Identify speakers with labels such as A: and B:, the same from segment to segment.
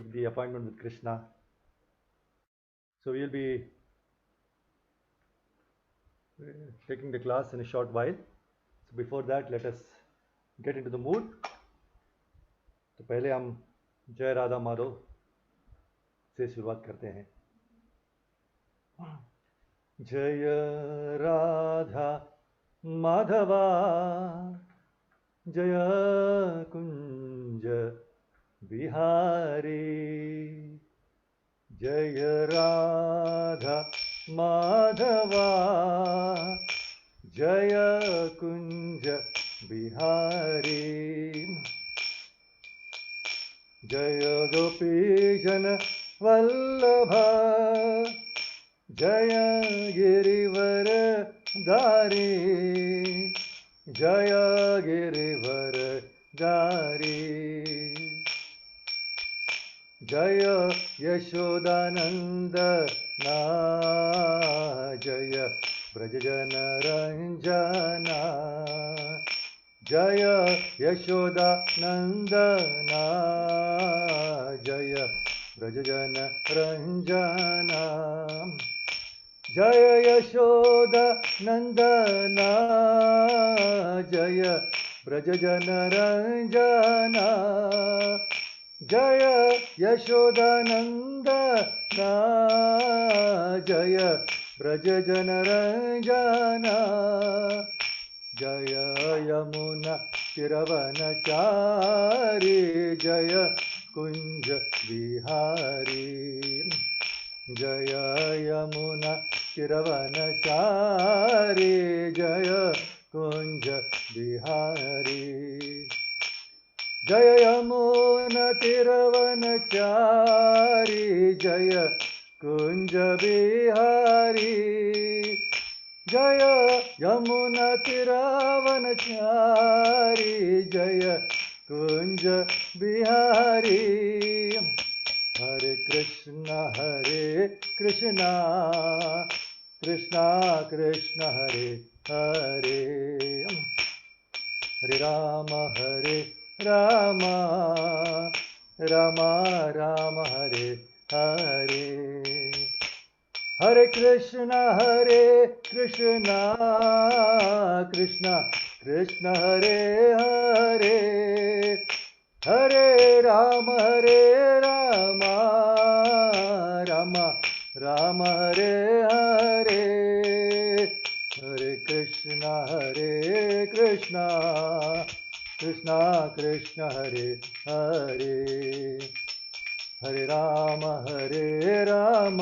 A: the appointment with Krishna. So we'll be taking the class in a short while. So before that, let us get into the mood. तो पहले हम जय राधा माधव से शुरुआत करते हैं. जय राधा माधवा जय कुंज बिहारी. जय राधा माधवा जय कुंज बिहारी. जय गोपीजन वल्लभ जय गिरिवर धारी. जय गिरिवर धारी. जय यशोदानंद ना जय ब्रजजन रंजना. जय यशोदानंदना जय ब्रजजन रंजना. जय यशोदानंदना जय ब्रजजन रंजना. जय यशोदानंदना जय ब्रजजन रंजना. जय यमुना तिरवनचारी जय कुंज बिहारी. जय यमुना तिरवनचारी जय कुंज बिहारी. जय यमुना तिरवनचारी जय कुंज बिहारी. जय यमुना तिरवनचारी जय कुंज बिहारी. हरे कृष्णा कृष्णा कृष्ण हरे हरे. हरे राम राम राम हरे हरे. हरे कृष्णा कृष्ण कृष्ण हरे हरे. हरे राम राम हरे हरे. हरे कृष्णा कृष्ण कृष्ण हरे हरे. हरे राम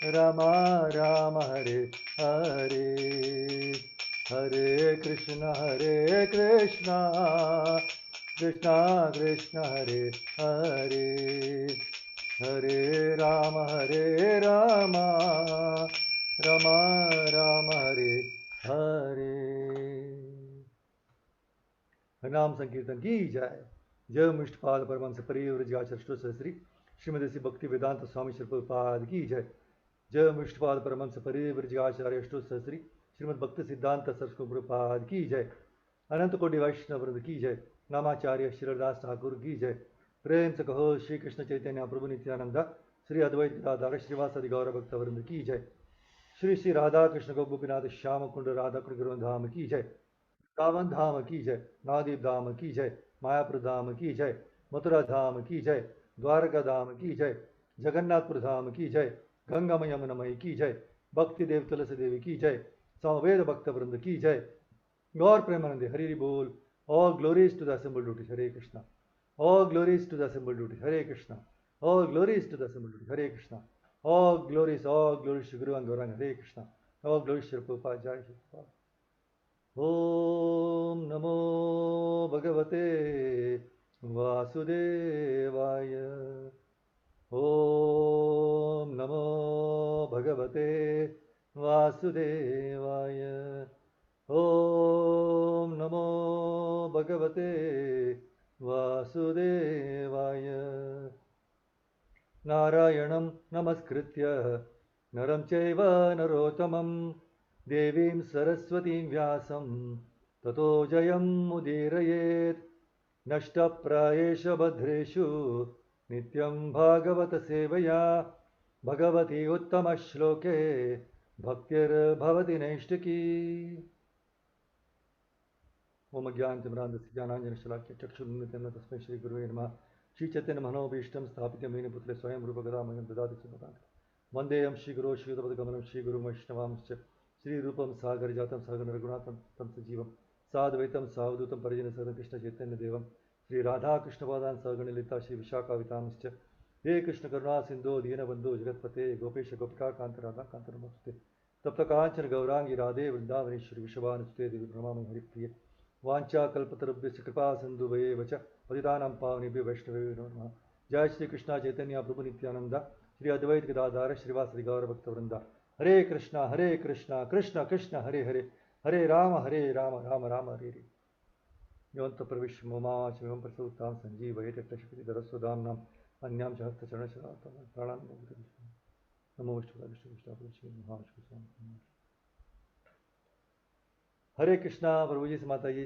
A: राम हरे हरे. हरे कृष्ण कृष्ण कृष्ण हरे हरे. हरे राम राम हरे हरे. नाम संकीर्तन की जय. जय मुष्टपाद परमहंस परिव्रजगाचार्य श्री श्रीमती श्री भक्ति वेदांत स्वामी श्री प्रभुपाद की जय. जय मुष्टपाद परमहंस परिव्रजगाचार्य श्री श्रीमद भक्ति सिद्धांत सरस्वती प्रभुपाद की जय. अनंत कोटि वैष्णव वृंद की जय. नामाचार्य श्रीदास ठाकुर की जय. प्रेम से कहो श्री कृष्ण चैतन्य प्रभु नित्यानंद श्री अद्वैत दादा श्रीवासादि गौर भक्त वृंद की जय. श्री श्री राधा कृष्ण गोपीनाथ श्याम कुंड राधा कुंड धाम की जय. वृंदावन धाम की जय. नवदीप धाम की जय. मायापुर धाम की जय. मथुरा धाम की जय. द्वारका धाम की जय. जगन्नाथपुर धाम की जय. गंगा यमुनमयी की जय. भक्ति देव तुलसी देवी की जय. समवेद भक्त वृंद की जय. गौर प्रेमानंद हरि बोल. All glories to the assembled duties. Hare Krishna. All glories to the assembled duties. Hare Krishna. All glories to the assembled duties. Hare Krishna. All glories to Guru and Gauranga. Hare Krishna. All glories to Prabhupada. Jai Shri Prabhupada. Om Namo Bhagavate Vasudevaya. Om Namo Bhagavate Vasudevaya. Om Namo Bhagavate Vasudevaya. Narayanam Namaskritya Naram Chaiva Narottamam Devim Saraswatim Vyasam Tato Jayam Mudirayet. Nashta Prayesha Bhadreshu नित्यं भागवत सेवया भगवती उत्तम श्लोके भक्तिर्भवति नैष्टिकी। ओम ज्ञानतिमिरान्धस्य ज्ञानाञ्जनशलाकया चक्षुरुन्मिलितं तस्मै श्रीगुरुवे नमः। श्रीचैतन्य मनोभीष्टं स्थापितं येन पुत्रे स्वयं रूपकदामयं ददाति स्वपदान्तं। वन्देऽहं श्रीगुरो श्रीयुतपदकमलं श्रीगुरुं वैष्णवांश्च श्रीरूपं सागरजातं सहगणरघुनाथं तं सजीवं साद्वैतं सावधूतं परिजनसहितं कृष्णचैतन्यदेवं श्रीराधाकृष्णपादान् सहगणललिता श्रीविशाखावितांश्च हे कृष्णकरुणा सिन्धो दीनबन्धो जगत्पते गोपेश गोपिकान्त राधाकान्त नमोस्तुते। तप्तकाञ्चन गौराङ्गी राधे वृन्दावनेश्वरि विश्वभानुसुते देवी प्रणमामि हरिप्रिये। वाञ्छाकल्पतरुभ्यश्च कृपा सिन्धुभयेव च पतितानां पावनेभ्यो वैष्णवेभ्यो नमः। जय श्री कृष्ण चैतन्य प्रभु नित्यानंद श्री अद्वैत गदाधर श्रीवासदि गौर भक्तवृंद। हरे कृष्णा कृष्ण कृष्ण हरे हरे हरे राम राम राम हरे हरे। योऽन्तः प्रविश्य ममाचमिमं प्रसूतां सञ्जीवयेतक्षपितरस्वदाम्नां अन्यां च हस्तचरणशलाकां प्राणान् नमो विष्णुविष्णु महाविष्णु। हरे कृष्णा प्रभु जी से माता जी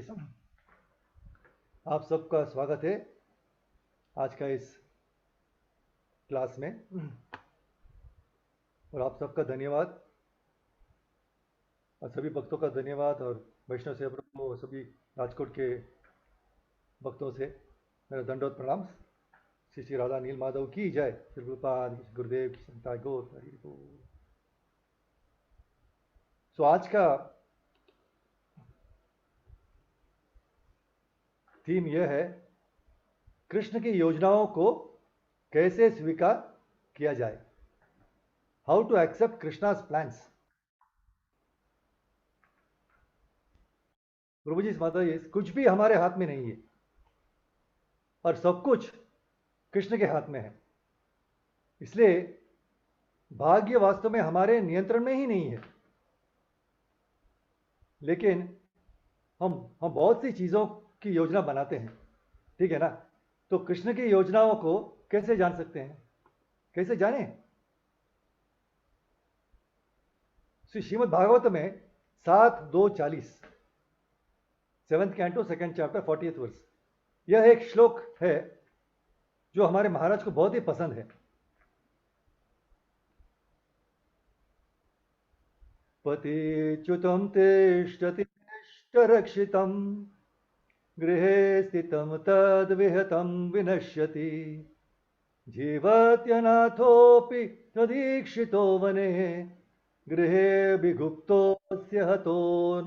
A: आप सबका स्वागत है आज का इस क्लास में, और आप सबका धन्यवाद और सभी भक्तों का धन्यवाद और वैष्णव सेवा प्रभु सभी राजकोट के भक्तों से मेरा दंडवत प्रणाम। श्री श्री राधा नील माधव की जय। श्री गुरुपाद गुरुदेव की संताय गौर हरि बोल। सो आज का थीम यह है कृष्ण की योजनाओं को कैसे स्वीकार किया जाए। How to accept Krishna's plans. प्रभु जी माता जी कुछ भी हमारे हाथ में नहीं है और सब कुछ कृष्ण के हाथ में है, इसलिए भाग्य वास्तव में हमारे नियंत्रण में ही नहीं है। लेकिन हम बहुत सी चीजों की योजना बनाते हैं, ठीक है ना। तो कृष्ण की योजनाओं को कैसे जान सकते हैं, कैसे जाने। श्रीमद् भागवत में 7:2:40 7th canto 2nd chapter 40th verse, यह एक श्लोक है जो हमारे महाराज को बहुत ही पसंद है। पतिच्युतं तिष्ठति रक्षितं गृहे स्थितं तद्विहतं विनश्यति जीवत्यनाथोऽपि तदीक्षितो वने गृहे विगुप्तोऽस्य हतो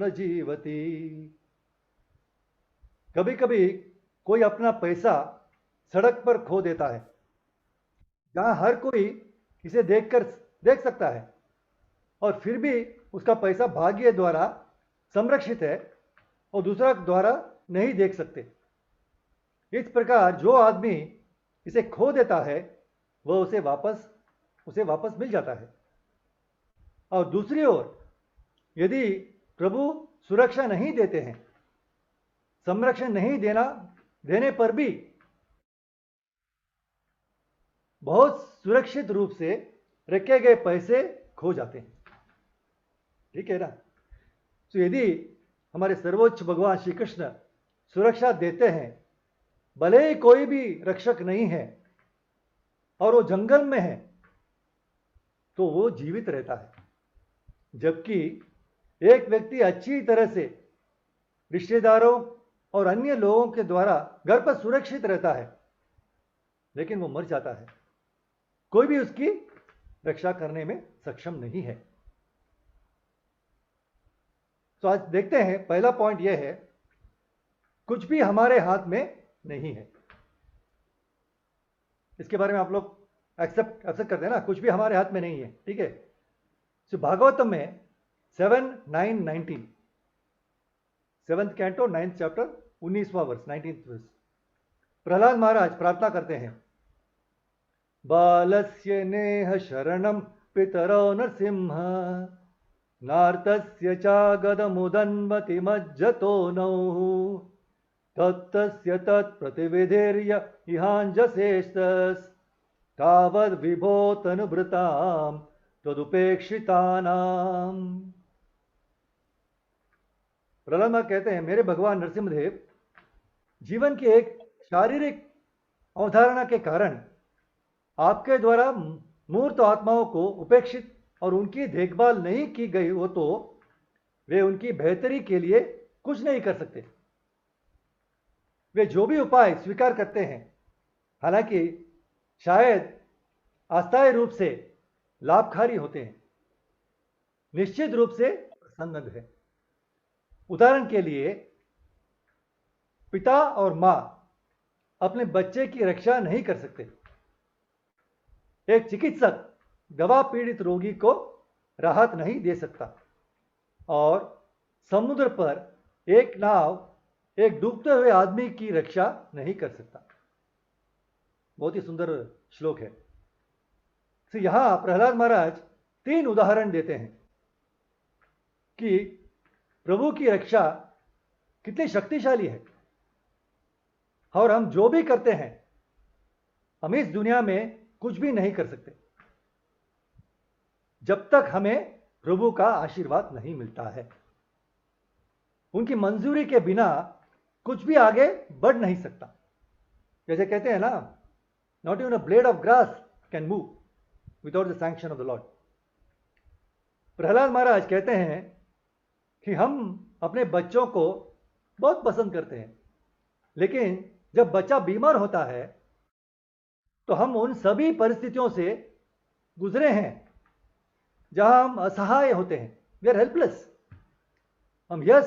A: न जीवति। कभी कभी कोई अपना पैसा सड़क पर खो देता है, जहां हर कोई इसे देख सकता है, और फिर भी उसका पैसा भाग्य द्वारा संरक्षित है और दूसरा द्वारा नहीं देख सकते। इस प्रकार जो आदमी इसे खो देता है वह उसे वापस मिल जाता है। और दूसरी ओर यदि प्रभु सुरक्षा नहीं देते हैं, संरक्षण नहीं देने पर भी बहुत सुरक्षित रूप से रखे गए पैसे खो जाते हैं, ठीक है ना। तो यदि हमारे सर्वोच्च भगवान श्री कृष्ण सुरक्षा देते हैं, भले ही कोई भी रक्षक नहीं है और वो जंगल में है, तो वो जीवित रहता है। जबकि एक व्यक्ति अच्छी तरह से रिश्तेदारों और अन्य लोगों के द्वारा घर पर सुरक्षित रहता है, लेकिन वो मर जाता है, कोई भी उसकी रक्षा करने में सक्षम नहीं है। तो आज देखते हैं, पहला पॉइंट यह है, कुछ भी हमारे हाथ में नहीं है। इसके बारे में आप लोग एक्सेप्ट करते हैं ना, कुछ भी हमारे हाथ में नहीं है, ठीक है। तो भागवतम में 7:9-19 7th कैंटो 9th चैप्टर 19वां verse 19th verse, Prahlad Maharaj प्रार्थना करते हैं, बालस्य नेह शरणं पितरो नरसिंह नार्तस्य चागदमुदन्मति मज्जतो नौ तत्तस्य तत्प्रतिविधिर्य इहाञ्जसेस्तस् तावद् विभो तनुभृतां तदुपेक्षितानां। प्रहलाद कहते हैं, मेरे भगवान नरसिंहदेव जीवन की एक शारीरिक अवधारणा के कारण आपके द्वारा मूर्त आत्माओं को उपेक्षित और उनकी देखभाल नहीं की गई हो तो वे उनकी बेहतरी के लिए कुछ नहीं कर सकते। वे जो भी उपाय स्वीकार करते हैं, हालांकि शायद अस्थायी रूप से लाभकारी होते हैं, निश्चित रूप से प्रसंग है। उदाहरण के लिए, पिता और मां अपने बच्चे की रक्षा नहीं कर सकते। एक चिकित्सक दवा पीड़ित रोगी को राहत नहीं दे सकता और समुद्र पर एक नाव एक डूबते हुए आदमी की रक्षा नहीं कर सकता। बहुत ही सुंदर श्लोक है। तो यहां प्रहलाद महाराज 3 उदाहरण देते हैं कि प्रभु की रक्षा कितनी शक्तिशाली है और हम जो भी करते हैं, हम इस दुनिया में कुछ भी नहीं कर सकते जब तक हमें प्रभु का आशीर्वाद नहीं मिलता है। उनकी मंजूरी के बिना कुछ भी आगे बढ़ नहीं सकता। जैसे कहते हैं ना, not even a blade of grass can move without the sanction of the Lord. Prahlad Maharaj कहते हैं कि हम अपने बच्चों को बहुत पसंद करते हैं, लेकिन जब बच्चा बीमार होता है तो हम उन सभी परिस्थितियों से गुजरे हैं जहां हम असहाय होते हैं। We are helpless. हम यह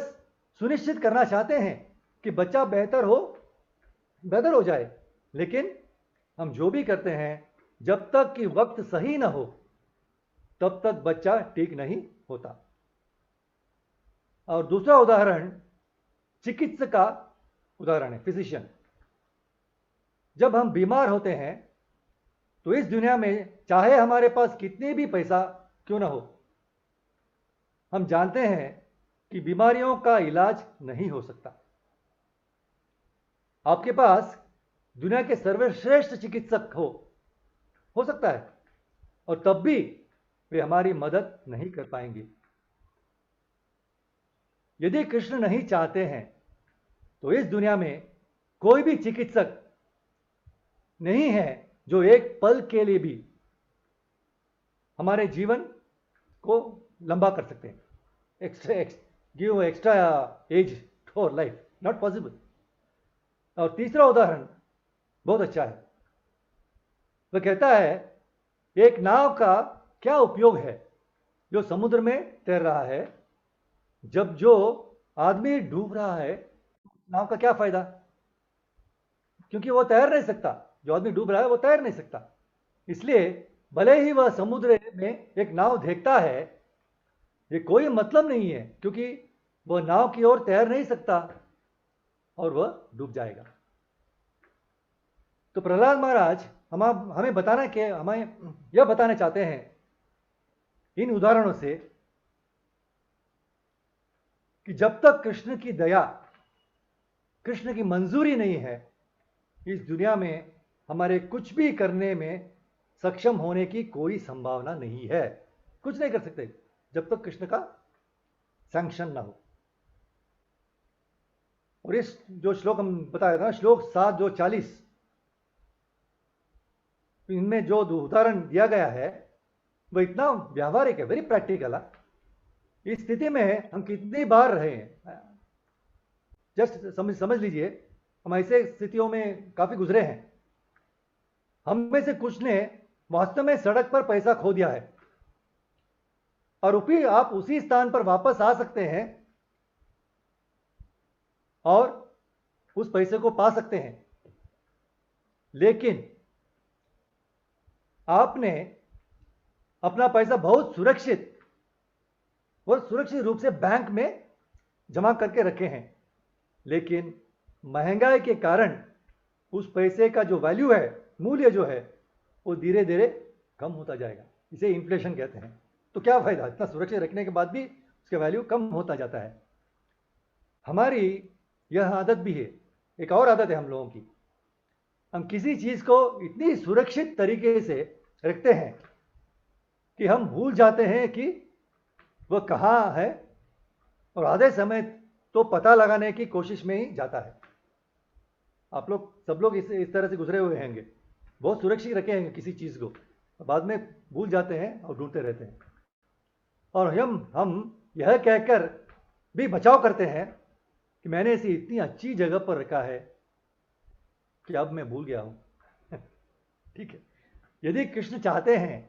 A: सुनिश्चित करना चाहते हैं कि बच्चा बेहतर हो जाए, लेकिन हम जो भी करते हैं, जब तक कि वक्त सही ना हो तब तक बच्चा ठीक नहीं होता। और दूसरा उदाहरण चिकित्सक का उदाहरण है, फिजिशियन। जब हम बीमार होते हैं तो इस दुनिया में चाहे हमारे पास कितनी भी पैसा क्यों ना हो, हम जानते हैं कि बीमारियों का इलाज नहीं हो सकता। आपके पास दुनिया के सर्वश्रेष्ठ चिकित्सक हो सकता है, और तब भी वे हमारी मदद नहीं कर पाएंगे। यदि कृष्ण नहीं चाहते हैं तो इस दुनिया में कोई भी चिकित्सक नहीं है जो एक पल के लिए भी हमारे जीवन को लंबा कर सकते हैं, give extra age for life, not possible. और तीसरा उदाहरण बहुत अच्छा है। वह कहता है, एक नाव का क्या उपयोग है जो समुद्र में तैर रहा है, जब जो आदमी डूब रहा है, नाव का क्या फायदा? क्योंकि वो तैर नहीं सकता। जो आदमी डूब रहा है वो तैर नहीं सकता। इसलिए भले ही वह समुद्र में एक नाव देखता है, ये कोई मतलब नहीं है, क्योंकि वह नाव की ओर तैर नहीं सकता और वह डूब जाएगा। तो प्रहलाद महाराज हमें यह बताना चाहते हैं इन उदाहरणों से कि जब तक कृष्ण की दया, कृष्ण की मंजूरी नहीं है, इस दुनिया में हमारे कुछ भी करने में सक्षम होने की कोई संभावना नहीं है। कुछ नहीं कर सकते जब तक कृष्ण का सैंक्शन ना हो। और इस जो श्लोक हम बताया था, श्लोक 7 जो 40, इनमें जो उदाहरण दिया गया है वह इतना व्यावहारिक है, वेरी प्रैक्टिकल है। इस स्थिति में हम कितनी बार रहे हैं, जस्ट समझ लीजिए। हम ऐसे स्थितियों में काफी गुजरे हैं। हम में से कुछ ने वास्तव में सड़क पर पैसा खो दिया है, और आप उसी स्थान पर वापस आ सकते हैं और उस पैसे को पा सकते हैं, लेकिन आपने अपना पैसा बहुत सुरक्षित रूप से बैंक में जमा करके रखे हैं, लेकिन महंगाई के कारण उस पैसे का जो वैल्यू है, मूल्य जो है, वो धीरे धीरे कम होता जाएगा। इसे इन्फ्लेशन कहते हैं। तो क्या फायदा, इतना सुरक्षित रखने के बाद भी उसका वैल्यू कम होता जाता है। हमारी यह आदत भी है, एक और आदत है हम लोगों की। हम किसी चीज को इतनी सुरक्षित तरीके से रखते हैं कि हम भूल जाते हैं कि वह कहाँ है, और आधे समय तो पता लगाने की कोशिश में ही जाता है। आप लोग सब लोग इस तरह से गुजरे हुए होंगे। बहुत सुरक्षित रखे हैं किसी चीज़ को, बाद में भूल जाते हैं और ढूंढते रहते हैं। और हम यह कहकर भी बचाव करते हैं कि मैंने इसे इतनी अच्छी जगह पर रखा है कि अब मैं भूल गया हूं। ठीक है, यदि कृष्ण चाहते हैं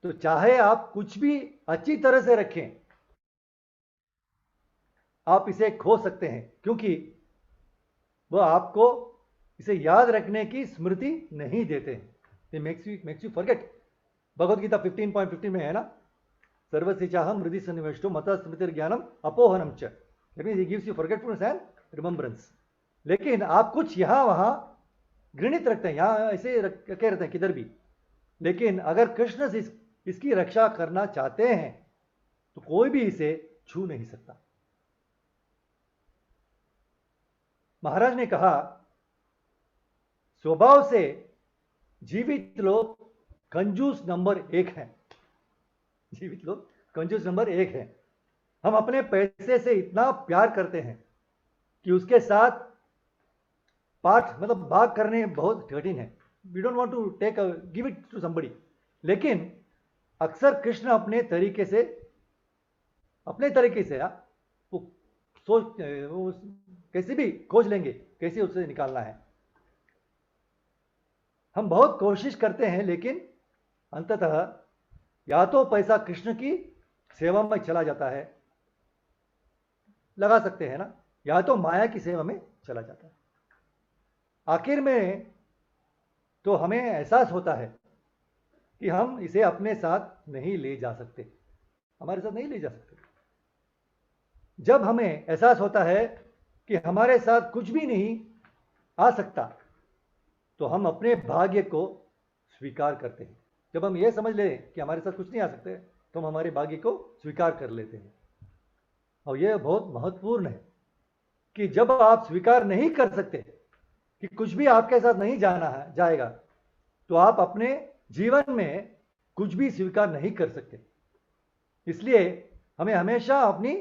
A: तो चाहे आप कुछ भी अच्छी तरह से रखें, आप इसे खो सकते हैं, क्योंकि वह आपको इसे याद रखने की स्मृति नहीं देते हैं। They makes you forget। Bhagavad Gita 15.15 में है ना, सर्वसिचाहम हृदि सन्निवेष्टो मत स्मृति ज्ञानम अपोहनम च। That means he gives you forgetfulness and remembrance. लेकिन आप कुछ यहां वहां घृणित रखते हैं, यहां ऐसे रखे रहते हैं किधर भी। लेकिन अगर कृष्ण इसकी रक्षा करना चाहते हैं तो कोई भी इसे छू नहीं सकता। महाराज ने कहा, स्वभाव से जीवित लोग कंजूस नंबर 1 हैं। जीवित लोग कंजूस नंबर 1 हैं। हम अपने पैसे से इतना प्यार करते हैं कि उसके साथ पार्ट मतलब भाग करने बहुत कठिन है। We don't want to give it to somebody. लेकिन अक्सर कृष्ण अपने तरीके से वो सोच वो कैसे भी खोज लेंगे कैसे उससे निकालना है। हम बहुत कोशिश करते हैं, लेकिन अंततः या तो पैसा कृष्ण की सेवा में चला जाता है, लगा सकते हैं ना, या तो माया की सेवा में चला जाता है। आखिर में तो हमें एहसास होता है कि हम इसे अपने साथ नहीं ले जा सकते, हमारे साथ नहीं ले जा सकते। जब हमें एहसास होता है कि हमारे साथ कुछ भी नहीं आ सकता, तो हम अपने भाग्य को स्वीकार करते हैं। जब हम यह समझ लें कि हमारे साथ कुछ नहीं आ सकते, तो हम हमारे भाग्य को स्वीकार कर लेते हैं। और यह बहुत महत्वपूर्ण है कि जब आप स्वीकार नहीं कर सकते कि कुछ भी आपके साथ नहीं जाएगा, तो आप अपने जीवन में कुछ भी स्वीकार नहीं कर सकते। इसलिए हमें हमेशा अपनी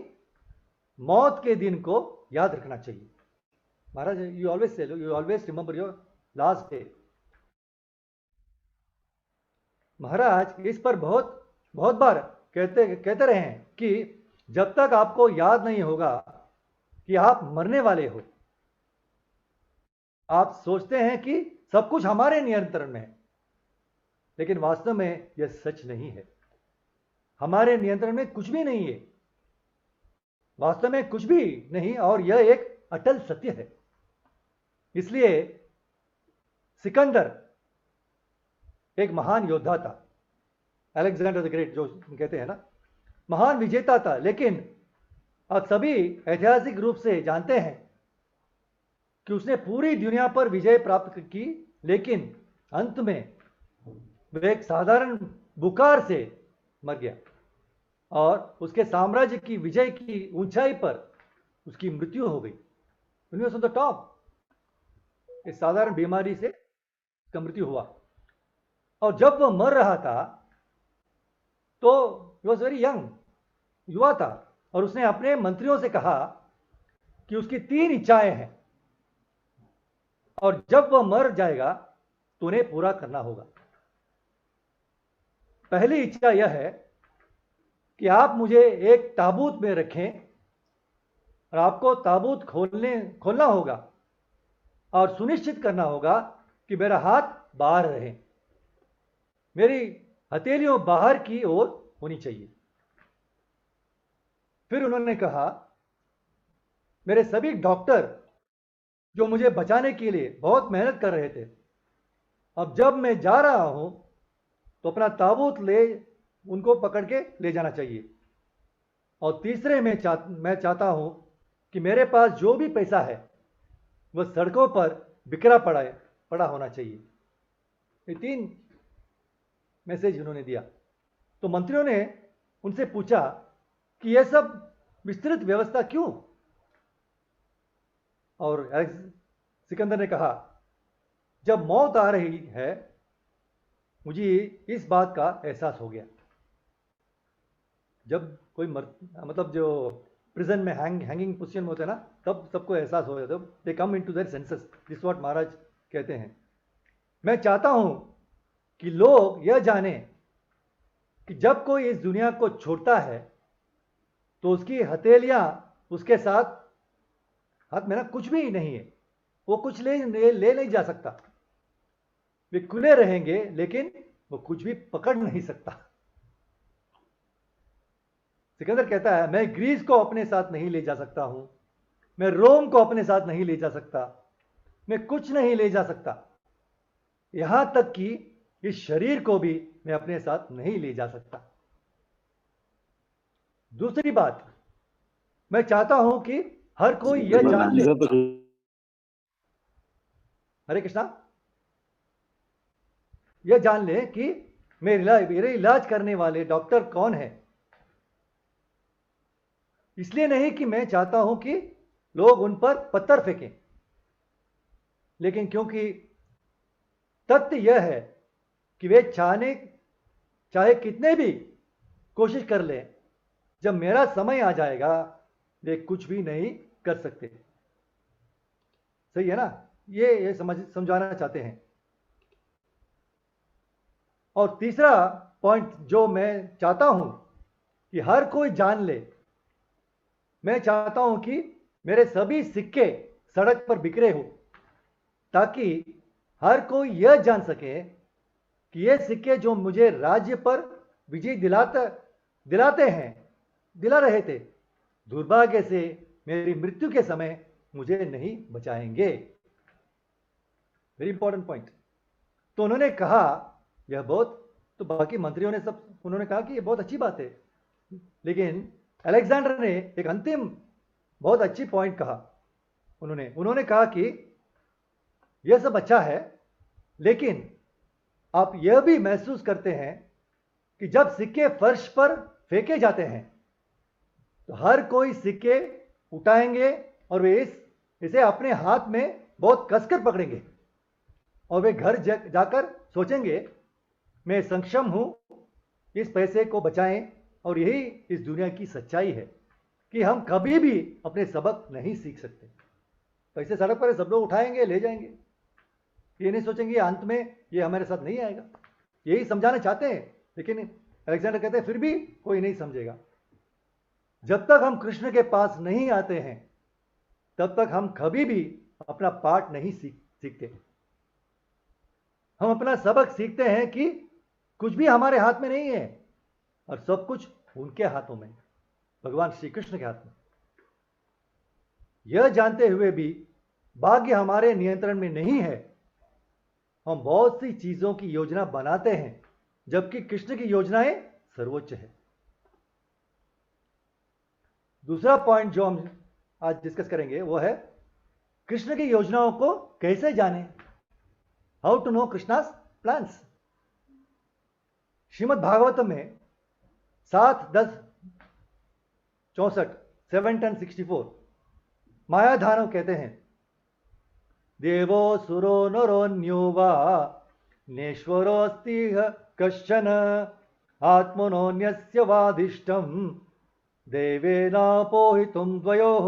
A: मौत के दिन को याद रखना चाहिए। Maharaj, you always remember your last day. Maharaj इस पर बहुत बार कहते रहे हैं कि जब तक आपको याद नहीं होगा कि आप मरने वाले हो, आप सोचते हैं कि सब कुछ हमारे नियंत्रण में है। लेकिन वास्तव में यह सच नहीं है। हमारे नियंत्रण में कुछ भी नहीं है, वास्तव में कुछ भी नहीं, और यह एक अटल सत्य है। इसलिए सिकंदर एक महान योद्धा था, अलेक्जेंडर द ग्रेट जो कहते हैं ना, महान विजेता था। लेकिन अब सभी ऐतिहासिक रूप से जानते हैं कि उसने पूरी दुनिया पर विजय प्राप्त की, लेकिन अंत में वह एक साधारण बुखार से मर गया और उसके साम्राज्य की विजय की ऊंचाई पर उसकी मृत्यु हो गई। When he was on the top, एक साधारण बीमारी से उसका मृत्यु हुआ। और जब वह मर रहा था तो he was very young, युवा था, और उसने अपने मंत्रियों से कहा कि उसकी 3 इच्छाएं हैं और जब वह मर जाएगा तो उन्हें पूरा करना होगा। पहली इच्छा यह है कि आप मुझे एक ताबूत में रखें और आपको ताबूत खोलना होगा और सुनिश्चित करना होगा कि मेरा हाथ बाहर रहे, मेरी हथेलियों बाहर की ओर होनी चाहिए। फिर उन्होंने कहा, मेरे सभी डॉक्टर जो मुझे बचाने के लिए बहुत मेहनत कर रहे थे, अब जब मैं जा रहा हूं तो अपना ताबूत उनको पकड़ के ले जाना चाहिए। और तीसरे मैं चाहता हूं कि मेरे पास जो भी पैसा है वह सड़कों पर बिखरा पड़ा होना चाहिए। ये 3 मैसेज उन्होंने दिया। तो मंत्रियों ने उनसे पूछा कि यह सब विस्तृत व्यवस्था क्यों? और सिकंदर ने कहा, जब मौत आ रही है मुझे इस बात का एहसास हो गया। जब कोई मतलब जो प्रिजन में हैंगिंग पोजीशन में होते हैं ना, तब सबको एहसास हो जाता है, they come into their senses. This what Maharaj कहते हैं। मैं चाहता हूं कि लोग यह जाने कि जब कोई इस दुनिया को छोड़ता है तो उसकी हथेलियां उसके साथ, हाथ में ना कुछ भी नहीं है, वो कुछ ले नहीं जा सकता। वे खुले रहेंगे लेकिन वो कुछ भी पकड़ नहीं सकता। सिकंदर कहता है, मैं ग्रीस को अपने साथ नहीं ले जा सकता हूं, मैं रोम को अपने साथ नहीं ले जा सकता, मैं कुछ नहीं ले जा सकता, यहां तक कि इस शरीर को भी मैं अपने साथ नहीं ले जा सकता। दूसरी बात, मैं चाहता हूं कि हर कोई यह जान ले, हरे कृष्णा, यह जान ले कि मेरे इलाज करने वाले डॉक्टर कौन है। इसलिए नहीं कि मैं चाहता हूं कि लोग उन पर पत्थर फेंकें, लेकिन क्योंकि तथ्य यह है कि वे चाहे कितने भी कोशिश कर लें, जब मेरा समय आ जाएगा वे कुछ भी नहीं कर सकते। सही है ना? ये समझाना चाहते हैं। और तीसरा पॉइंट जो मैं चाहता हूं कि हर कोई जान ले, मैं चाहता हूं कि मेरे सभी सिक्के सड़क पर बिखरे हो, ताकि हर कोई यह जान सके कि ये सिक्के जो मुझे राज्य पर विजय दिला रहे थे, दुर्भाग्य से मेरी मृत्यु के समय मुझे नहीं बचाएंगे। Very important point. तो उन्होंने कहा यह बहुत, तो बाकी मंत्रियों ने सब उन्होंने कहा कि यह बहुत अच्छी बात है, लेकिन अलेक्जेंडर ने एक अंतिम बहुत अच्छी पॉइंट कहा। उन्होंने कहा कि यह सब अच्छा है, लेकिन आप यह भी महसूस करते हैं कि जब सिक्के फर्श पर फेंके जाते हैं तो हर कोई सिक्के उठाएंगे और वे इसे अपने हाथ में बहुत कसकर पकड़ेंगे और वे घर जाकर सोचेंगे, मैं सक्षम हूं इस पैसे को बचाएं। और यही इस दुनिया की सच्चाई है कि हम कभी भी अपने सबक नहीं सीख सकते। पैसे सड़क पर सब लोग उठाएंगे, ले जाएंगे, ये नहीं सोचेंगे अंत में ये हमारे साथ नहीं आएगा। यही समझाना चाहते हैं, लेकिन अलेक्जेंडर कहते हैं फिर भी कोई नहीं समझेगा। जब तक हम कृष्ण के पास नहीं आते हैं तब तक हम कभी भी अपना पाठ नहीं सीखते। हम अपना सबक सीखते हैं कि कुछ भी हमारे हाथ में नहीं है और सब कुछ उनके हाथों में, भगवान श्री कृष्ण के हाथ में। यह जानते हुए भी भाग्य हमारे नियंत्रण में नहीं है, हम बहुत सी चीजों की योजना बनाते हैं जबकि कृष्ण की योजनाएं सर्वोच्च है। दूसरा पॉइंट जो हम आज डिस्कस करेंगे वो है कृष्ण की योजनाओं को कैसे जाने, how to know Krishna's plans. Srimad Bhagavatam में 7:10-64 7:10-64 मायाधानो कहते हैं, देवो सुरो नरोन्यो वा नेश्वरोऽस्ति कश्चन आत्मनोऽन्यस्य वादिष्टं देवेनापोहितुं द्वयोः।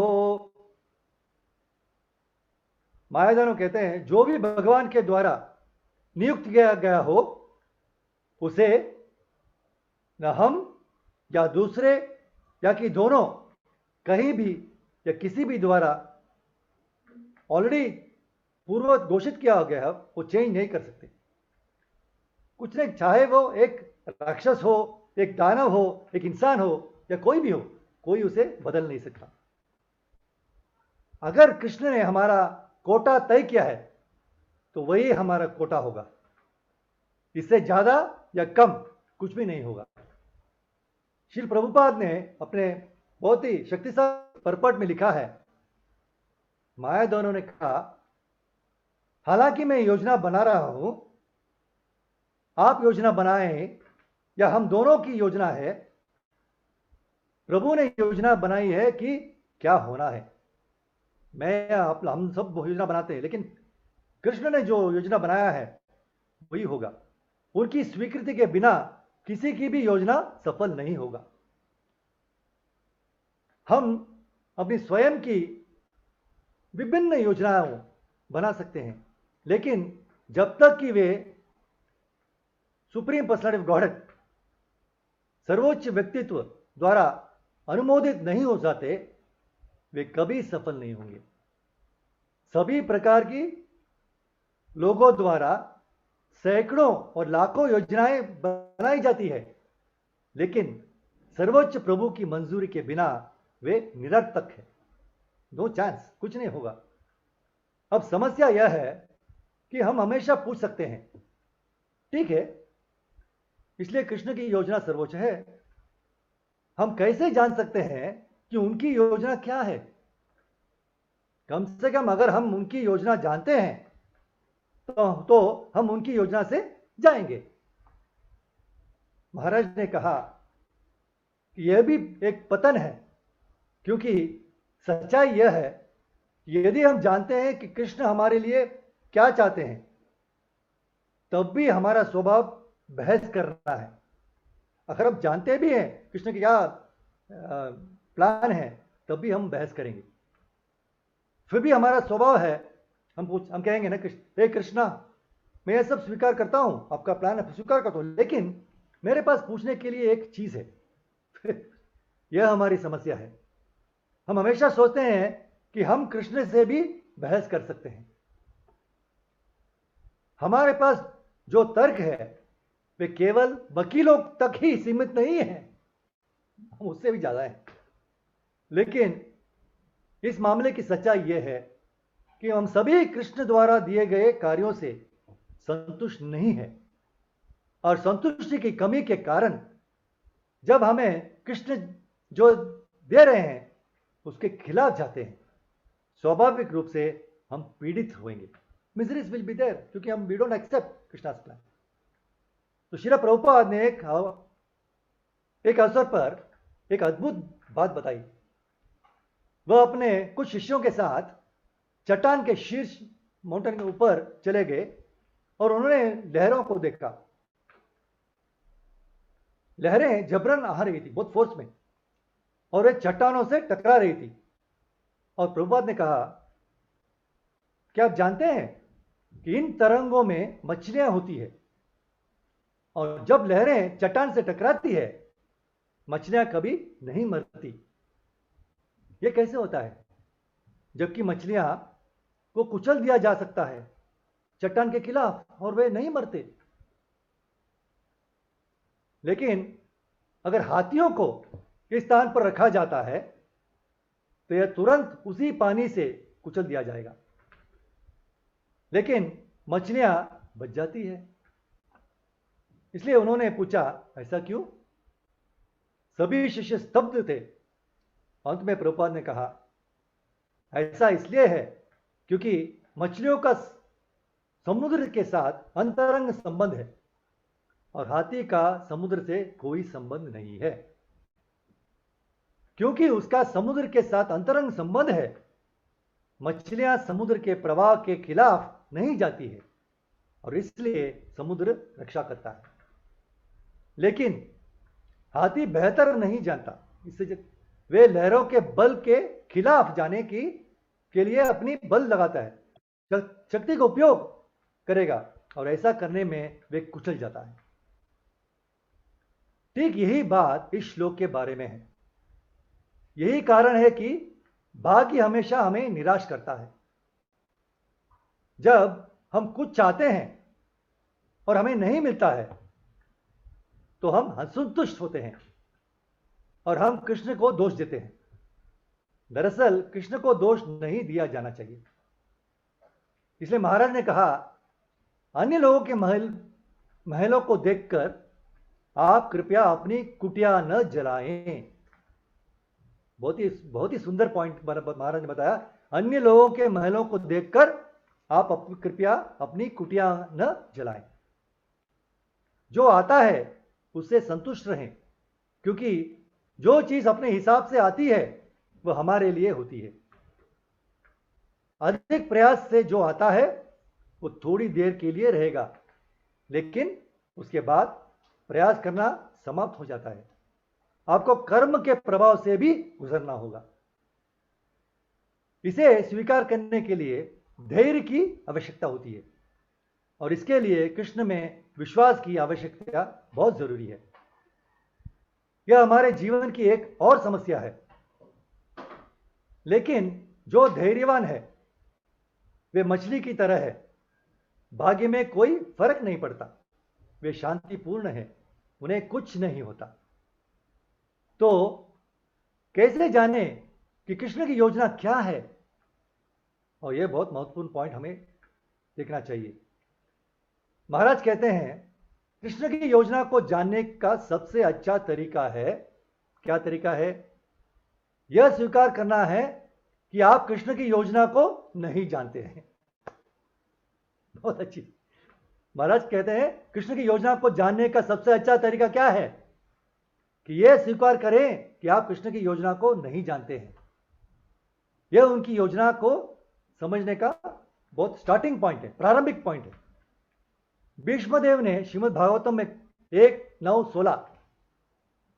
A: मायाधानो कहते हैं, जो भी भगवान के द्वारा नियुक्त किया गया हो उसे न हम या दूसरे या कि दोनों कहीं भी या किसी भी द्वारा ऑलरेडी पूर्व घोषित किया गया है वो चेंज नहीं कर सकते। कुछ नहीं, चाहे वो एक राक्षस हो, एक दानव हो, एक इंसान हो या कोई भी हो, कोई उसे बदल नहीं सकता। अगर कृष्ण ने हमारा कोटा तय किया है तो वही हमारा कोटा होगा, इससे ज्यादा या कम कुछ भी नहीं होगा। श्रील प्रभुपाद ने अपने बहुत ही शक्तिशाली परपट में लिखा है, मायाधानो ने कहा, हालांकि मैं योजना बना रहा हूं, आप योजना बनाएं या हम दोनों की योजना है, प्रभु ने योजना बनाई है कि क्या होना है। हम सब योजना बनाते हैं, लेकिन कृष्ण ने जो योजना बनाया है वही होगा। उनकी स्वीकृति के बिना किसी की भी योजना सफल नहीं होगा। हम अपनी स्वयं की विभिन्न योजनाएं बना सकते हैं, लेकिन जब तक कि वे सुप्रीम पर्सनालिटी ऑफ गॉड, सर्वोच्च व्यक्तित्व द्वारा अनुमोदित नहीं हो जाते, वे कभी सफल नहीं होंगे। सभी प्रकार की लोगों द्वारा सैकड़ों और लाखों योजनाएं बनाई जाती है, लेकिन सर्वोच्च प्रभु की मंजूरी के बिना वे निरर्थक है। नो चांस, कुछ नहीं होगा। अब समस्या यह है कि हम हमेशा पूछ सकते हैं, ठीक है, इसलिए कृष्ण की योजना सर्वोच्च है, हम कैसे जान सकते हैं कि उनकी योजना क्या है? कम से कम अगर हम उनकी योजना जानते हैं तो हम उनकी योजना से जाएंगे। महाराज ने कहा कि यह भी एक पतन है, क्योंकि सच्चाई यह है कि यदि हम जानते हैं कि कृष्ण हमारे लिए क्या चाहते हैं, तब भी हमारा स्वभाव बहस करना है। अगर हम जानते भी हैं कृष्ण की क्या प्लान है, तब भी हम बहस करेंगे। फिर भी हमारा स्वभाव है, हम कहेंगे ना, हे कृष्णा, मैं ये सब स्वीकार करता हूं, आपका प्लान है स्वीकार करता हूं, लेकिन मेरे पास पूछने के लिए एक चीज है। यह हमारी समस्या है। हम हमेशा सोचते हैं कि हम कृष्ण से भी बहस कर सकते हैं। हमारे पास जो तर्क है वे केवल वकीलों तक ही सीमित नहीं है, हम उससे भी ज्यादा है। लेकिन इस मामले की सच्चाई यह है कि हम सभी कृष्ण द्वारा दिए गए कार्यों से संतुष्ट नहीं है, और संतुष्टि की कमी के कारण जब हमें कृष्ण जो दे रहे हैं उसके खिलाफ जाते हैं, स्वाभाविक रूप से हम पीड़ित होंगे। मिजरीज विल बी देयर, क्योंकि हम we don't accept Krishna's plan. तो श्रील प्रभुपाद ने एक अवसर पर एक अद्भुत बात बताई। वह अपने कुछ शिष्यों के साथ चट्टान के शीर्ष माउंटेन के ऊपर चले गए और उन्होंने लहरों को देखा। लहरें जबरन आ रही थी, बहुत फोर्स में, और वे चट्टानों से टकरा रही थी। और प्रभुपाद ने कहा, क्या आप जानते हैं कि इन तरंगों में मछलियां होती है, और जब लहरें चट्टान से टकराती है मछलियां कभी नहीं मरती। यह कैसे होता है, जबकि मछलियां को कुचल दिया जा सकता है चट्टान के खिलाफ और वे नहीं मरते? लेकिन अगर हाथियों को इस स्थान पर रखा जाता है तो यह तुरंत उसी पानी से कुचल दिया जाएगा, लेकिन मछलियां बच जाती है। इसलिए उन्होंने पूछा, ऐसा क्यों? सभी शिष्य स्तब्ध थे। अंत में प्रभुपाद ने कहा, ऐसा इसलिए है क्योंकि मछलियों का समुद्र के साथ अंतरंग संबंध है और हाथी का समुद्र से कोई संबंध नहीं है। क्योंकि उसका समुद्र के साथ अंतरंग संबंध है, मछलियां समुद्र के प्रवाह के खिलाफ नहीं जाती है और इसलिए समुद्र रक्षा करता है। लेकिन हाथी बेहतर नहीं जानता, इससे वे लहरों के बल के खिलाफ जाने के लिए अपनी बल लगाता है, शक्ति का उपयोग करेगा, और ऐसा करने में वे कुचल जाता है। ठीक यही बात इस श्लोक के बारे में है। यही कारण है कि भाग्य हमेशा हमें निराश करता है। जब हम कुछ चाहते हैं और हमें नहीं मिलता है तो हम असंतुष्ट होते हैं और हम कृष्ण को दोष देते हैं। दरअसल कृष्ण को दोष नहीं दिया जाना चाहिए। इसलिए महाराज ने कहा, अन्य लोगों के महलों को देखकर आप कृपया अपनी कुटिया न जलाएं। बहुत ही सुंदर पॉइंट महाराज ने बताया। अन्य लोगों के महलों को देखकर आप कृपया अपनी कुटिया न जलाएं। जो आता है उससे संतुष्ट रहें, क्योंकि जो चीज अपने हिसाब से आती है वह हमारे लिए होती है। अधिक प्रयास से जो आता है वो थोड़ी देर के लिए रहेगा, लेकिन उसके बाद प्रयास करना समाप्त हो जाता है। आपको कर्म के प्रभाव से भी गुजरना होगा। इसे स्वीकार करने के लिए धैर्य की आवश्यकता होती है। और इसके लिए कृष्ण में विश्वास की आवश्यकता बहुत जरूरी है। यह हमारे जीवन की एक और समस्या है। लेकिन जो धैर्यवान है वे मछली की तरह है, भाग्य में कोई फर्क नहीं पड़ता, वे शांतिपूर्ण है, उन्हें कुछ नहीं होता। तो कैसे जाने कि कृष्ण की योजना क्या है? और यह बहुत महत्वपूर्ण पॉइंट हमें देखना चाहिए। महाराज कहते हैं कृष्ण की योजना को जानने का सबसे अच्छा तरीका है, क्या तरीका है? यह स्वीकार करना है कि आप कृष्ण की योजना को नहीं जानते हैं। बहुत अच्छी। महाराज कहते हैं कृष्ण की योजना को जानने का सबसे अच्छा तरीका क्या है? कि यह स्वीकार करें कि आप कृष्ण की योजना को नहीं जानते हैं। यह उनकी योजना को समझने का बहुत स्टार्टिंग पॉइंट है, प्रारंभिक पॉइंट है। भीष्मदेव ने श्रीमद् भागवतम में 1:9-16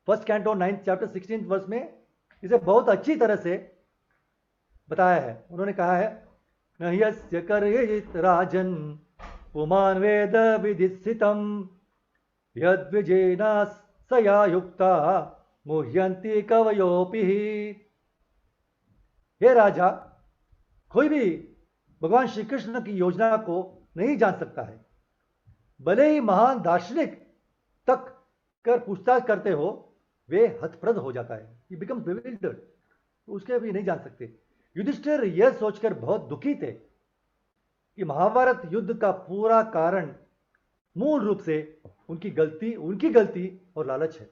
A: first canto 9th chapter 16th verse में इसे बहुत अच्छी तरह से बताया है। उन्होंने कहा है, न यस्य कर्यित राजन पुमान वेद विदिस्थितम यद्विजेना सया युक्ता मुह्यंति कवयोपि। हे राजा, कोई भी भगवान श्री कृष्ण की योजना को नहीं जान सकता है। भले ही महान दार्शनिक तक कर पूछताछ करते हो, वे हतप्रद हो जाता है, ही बिकम्स bewildered, उसके भी नहीं जान सकते। युधिष्ठिर यह सोचकर बहुत दुखी थे कि महाभारत युद्ध का पूरा कारण मूल रूप से उनकी गलती और लालच है।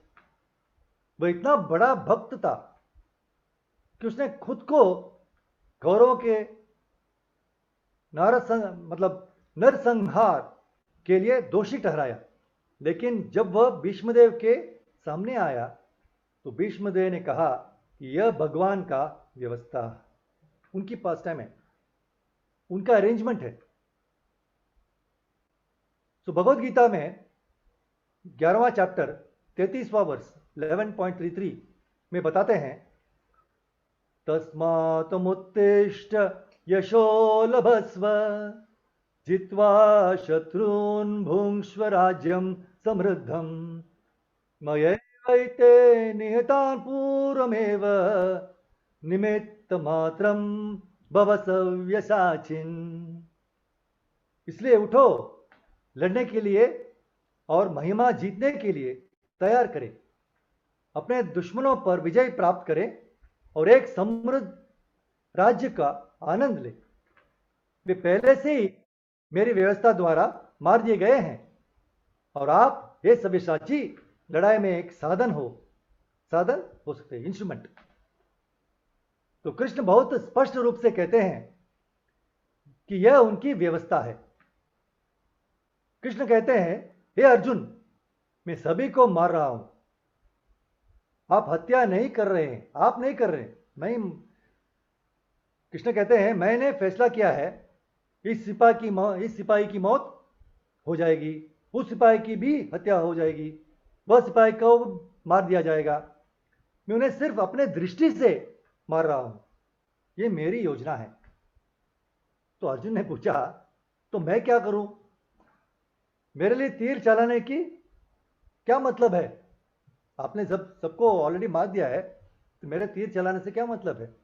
A: वह इतना बड़ा भक्त था कि उसने खुद को कौरवों के नरसंहार के लिए दोषी ठहराया। लेकिन जब वह भीष्मदेव के सामने आया तो भीष्मदेव ने कहा कि यह भगवान का व्यवस्था, उनकी पास टाइम है, उनका अरेंजमेंट है। तो भगवद गीता में 11वां चैप्टर 33वां वर्स 11.33 में बताते हैं, तस्मात् मुत्तिष्ठ यशो लभस्व जित्वा शत्रून् भुङ्क्ष्व राज्यं समृद्धं मयैवैते निहतान् पूर्वमेव निमित्तमात्रं भव सव्यसाचिन्। इसलिए उठो, लड़ने के लिए और महिमा जीतने के लिए तैयार करें, अपने दुश्मनों पर विजय प्राप्त करें और एक समृद्ध राज्य का आनंद ले। वे पहले से ही मेरी व्यवस्था द्वारा मार दिए गए हैं और आप हे सव्यसाची लड़ाई में एक साधन हो सकते हैं, इंस्ट्रूमेंट। तो कृष्ण बहुत स्पष्ट रूप से कहते हैं कि यह उनकी व्यवस्था है। कृष्ण कहते हैं, हे अर्जुन, मैं सभी को मार रहा हूं, आप हत्या नहीं कर रहे हैं, आप नहीं कर रहे हैं, मैं। कृष्ण कहते हैं, मैंने फैसला किया है इस सिपाही की मौत हो जाएगी, उस सिपाही की भी हत्या हो जाएगी, वह सिपाही को मार दिया जाएगा। मैं उन्हें सिर्फ अपने दृष्टि से मार रहा हूं, ये मेरी योजना है। तो अर्जुन ने पूछा, तो मैं क्या करूं? मेरे लिए तीर चलाने की क्या मतलब है? आपने सबको ऑलरेडी मार दिया है, तो मेरे तीर चलाने से क्या मतलब है?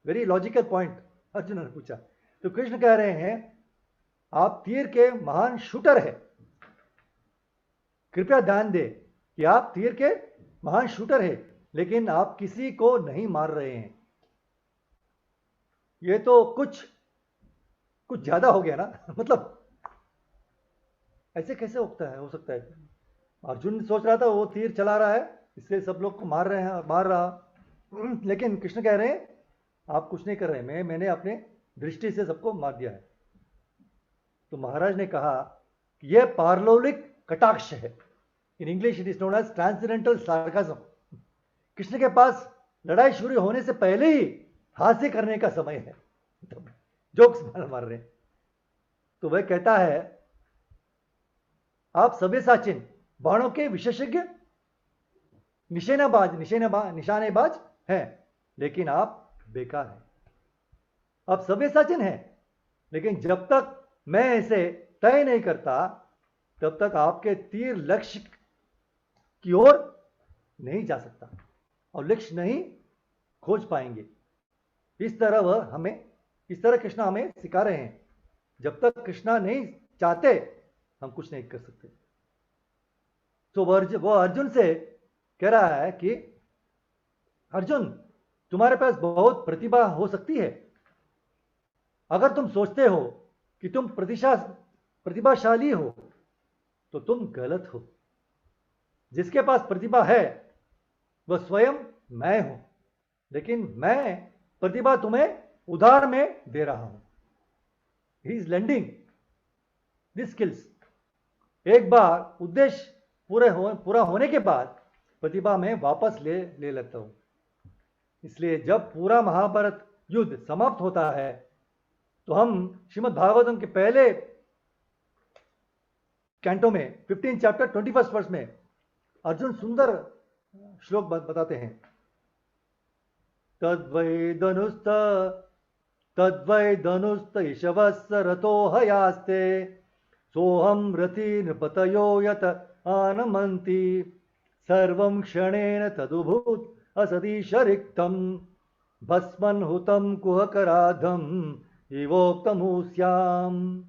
A: वेरी लॉजिकल पॉइंट अर्जुन ने पूछा। तो कृष्ण कह रहे हैं, आप तीर के महान शूटर हैं। कृपया ध्यान दें कि आप तीर के महान शूटर हैं, लेकिन आप किसी को नहीं मार रहे हैं। ये तो कुछ ज्यादा हो गया ना। मतलब ऐसे कैसे हो सकता है? अर्जुन सोच रहा था वो तीर चला रहा है, इसलिए सब लोग को मार रहा, लेकिन कृष्ण कह रहे हैं आप कुछ नहीं कर रहे, मैंने अपने दृष्टि से सबको मार दिया है। तो महाराज ने कहा कि यह पारलौकिक कटाक्ष है। In English it is known as transcendental sarcasm. Krishna के पास लड़ाई शुरू होने से पहले ही हास्य करने का समय है, जोक्स मार रहे हैं। तो वह कहता है, आप सव्यसाचिन, बाणों के विशेषज्ञ, निशानेबाज हैं, लेकिन आप बेकार हैं। आप सव्यसाचिन हैं, लेकिन जब तक मैं ऐसे तय नहीं करता तब तक आपके तीर लक्ष्य की ओर नहीं जा सकता और लक्ष्य नहीं खोज पाएंगे। इस तरह कृष्णा हमें सिखा रहे हैं, जब तक कृष्णा नहीं चाहते हम कुछ नहीं कर सकते। तो वो अर्जुन से कह रहा है कि अर्जुन, तुम्हारे पास बहुत प्रतिभा हो सकती है। अगर तुम सोचते हो कि तुम प्रतिभाशाली हो तो तुम गलत हो। जिसके पास प्रतिभा है वह स्वयं मैं हूं, लेकिन मैं प्रतिभा तुम्हें उधार में दे रहा हूं। He is lending this skills. एक बार उद्देश्य पूरा होने के बाद प्रतिभा में वापस ले लेता हूं। इसलिए जब पूरा महाभारत युद्ध समाप्त होता है तो हम श्रीमद् भागवतम के पहले कैंटो में 15 चैप्टर 21 वर्ष में अर्जुन सुंदर श्लोक बताते हैं। तद्वै धनुस्त ईशवस्य रतो हयास्ते सोहम रथि नृपतयो यत आनमन्ति सर्वं क्षणेन तदुभूत असदीश रिक्तम भस्मन् हुतं कुहकराधम इवोक्तमुस्याम।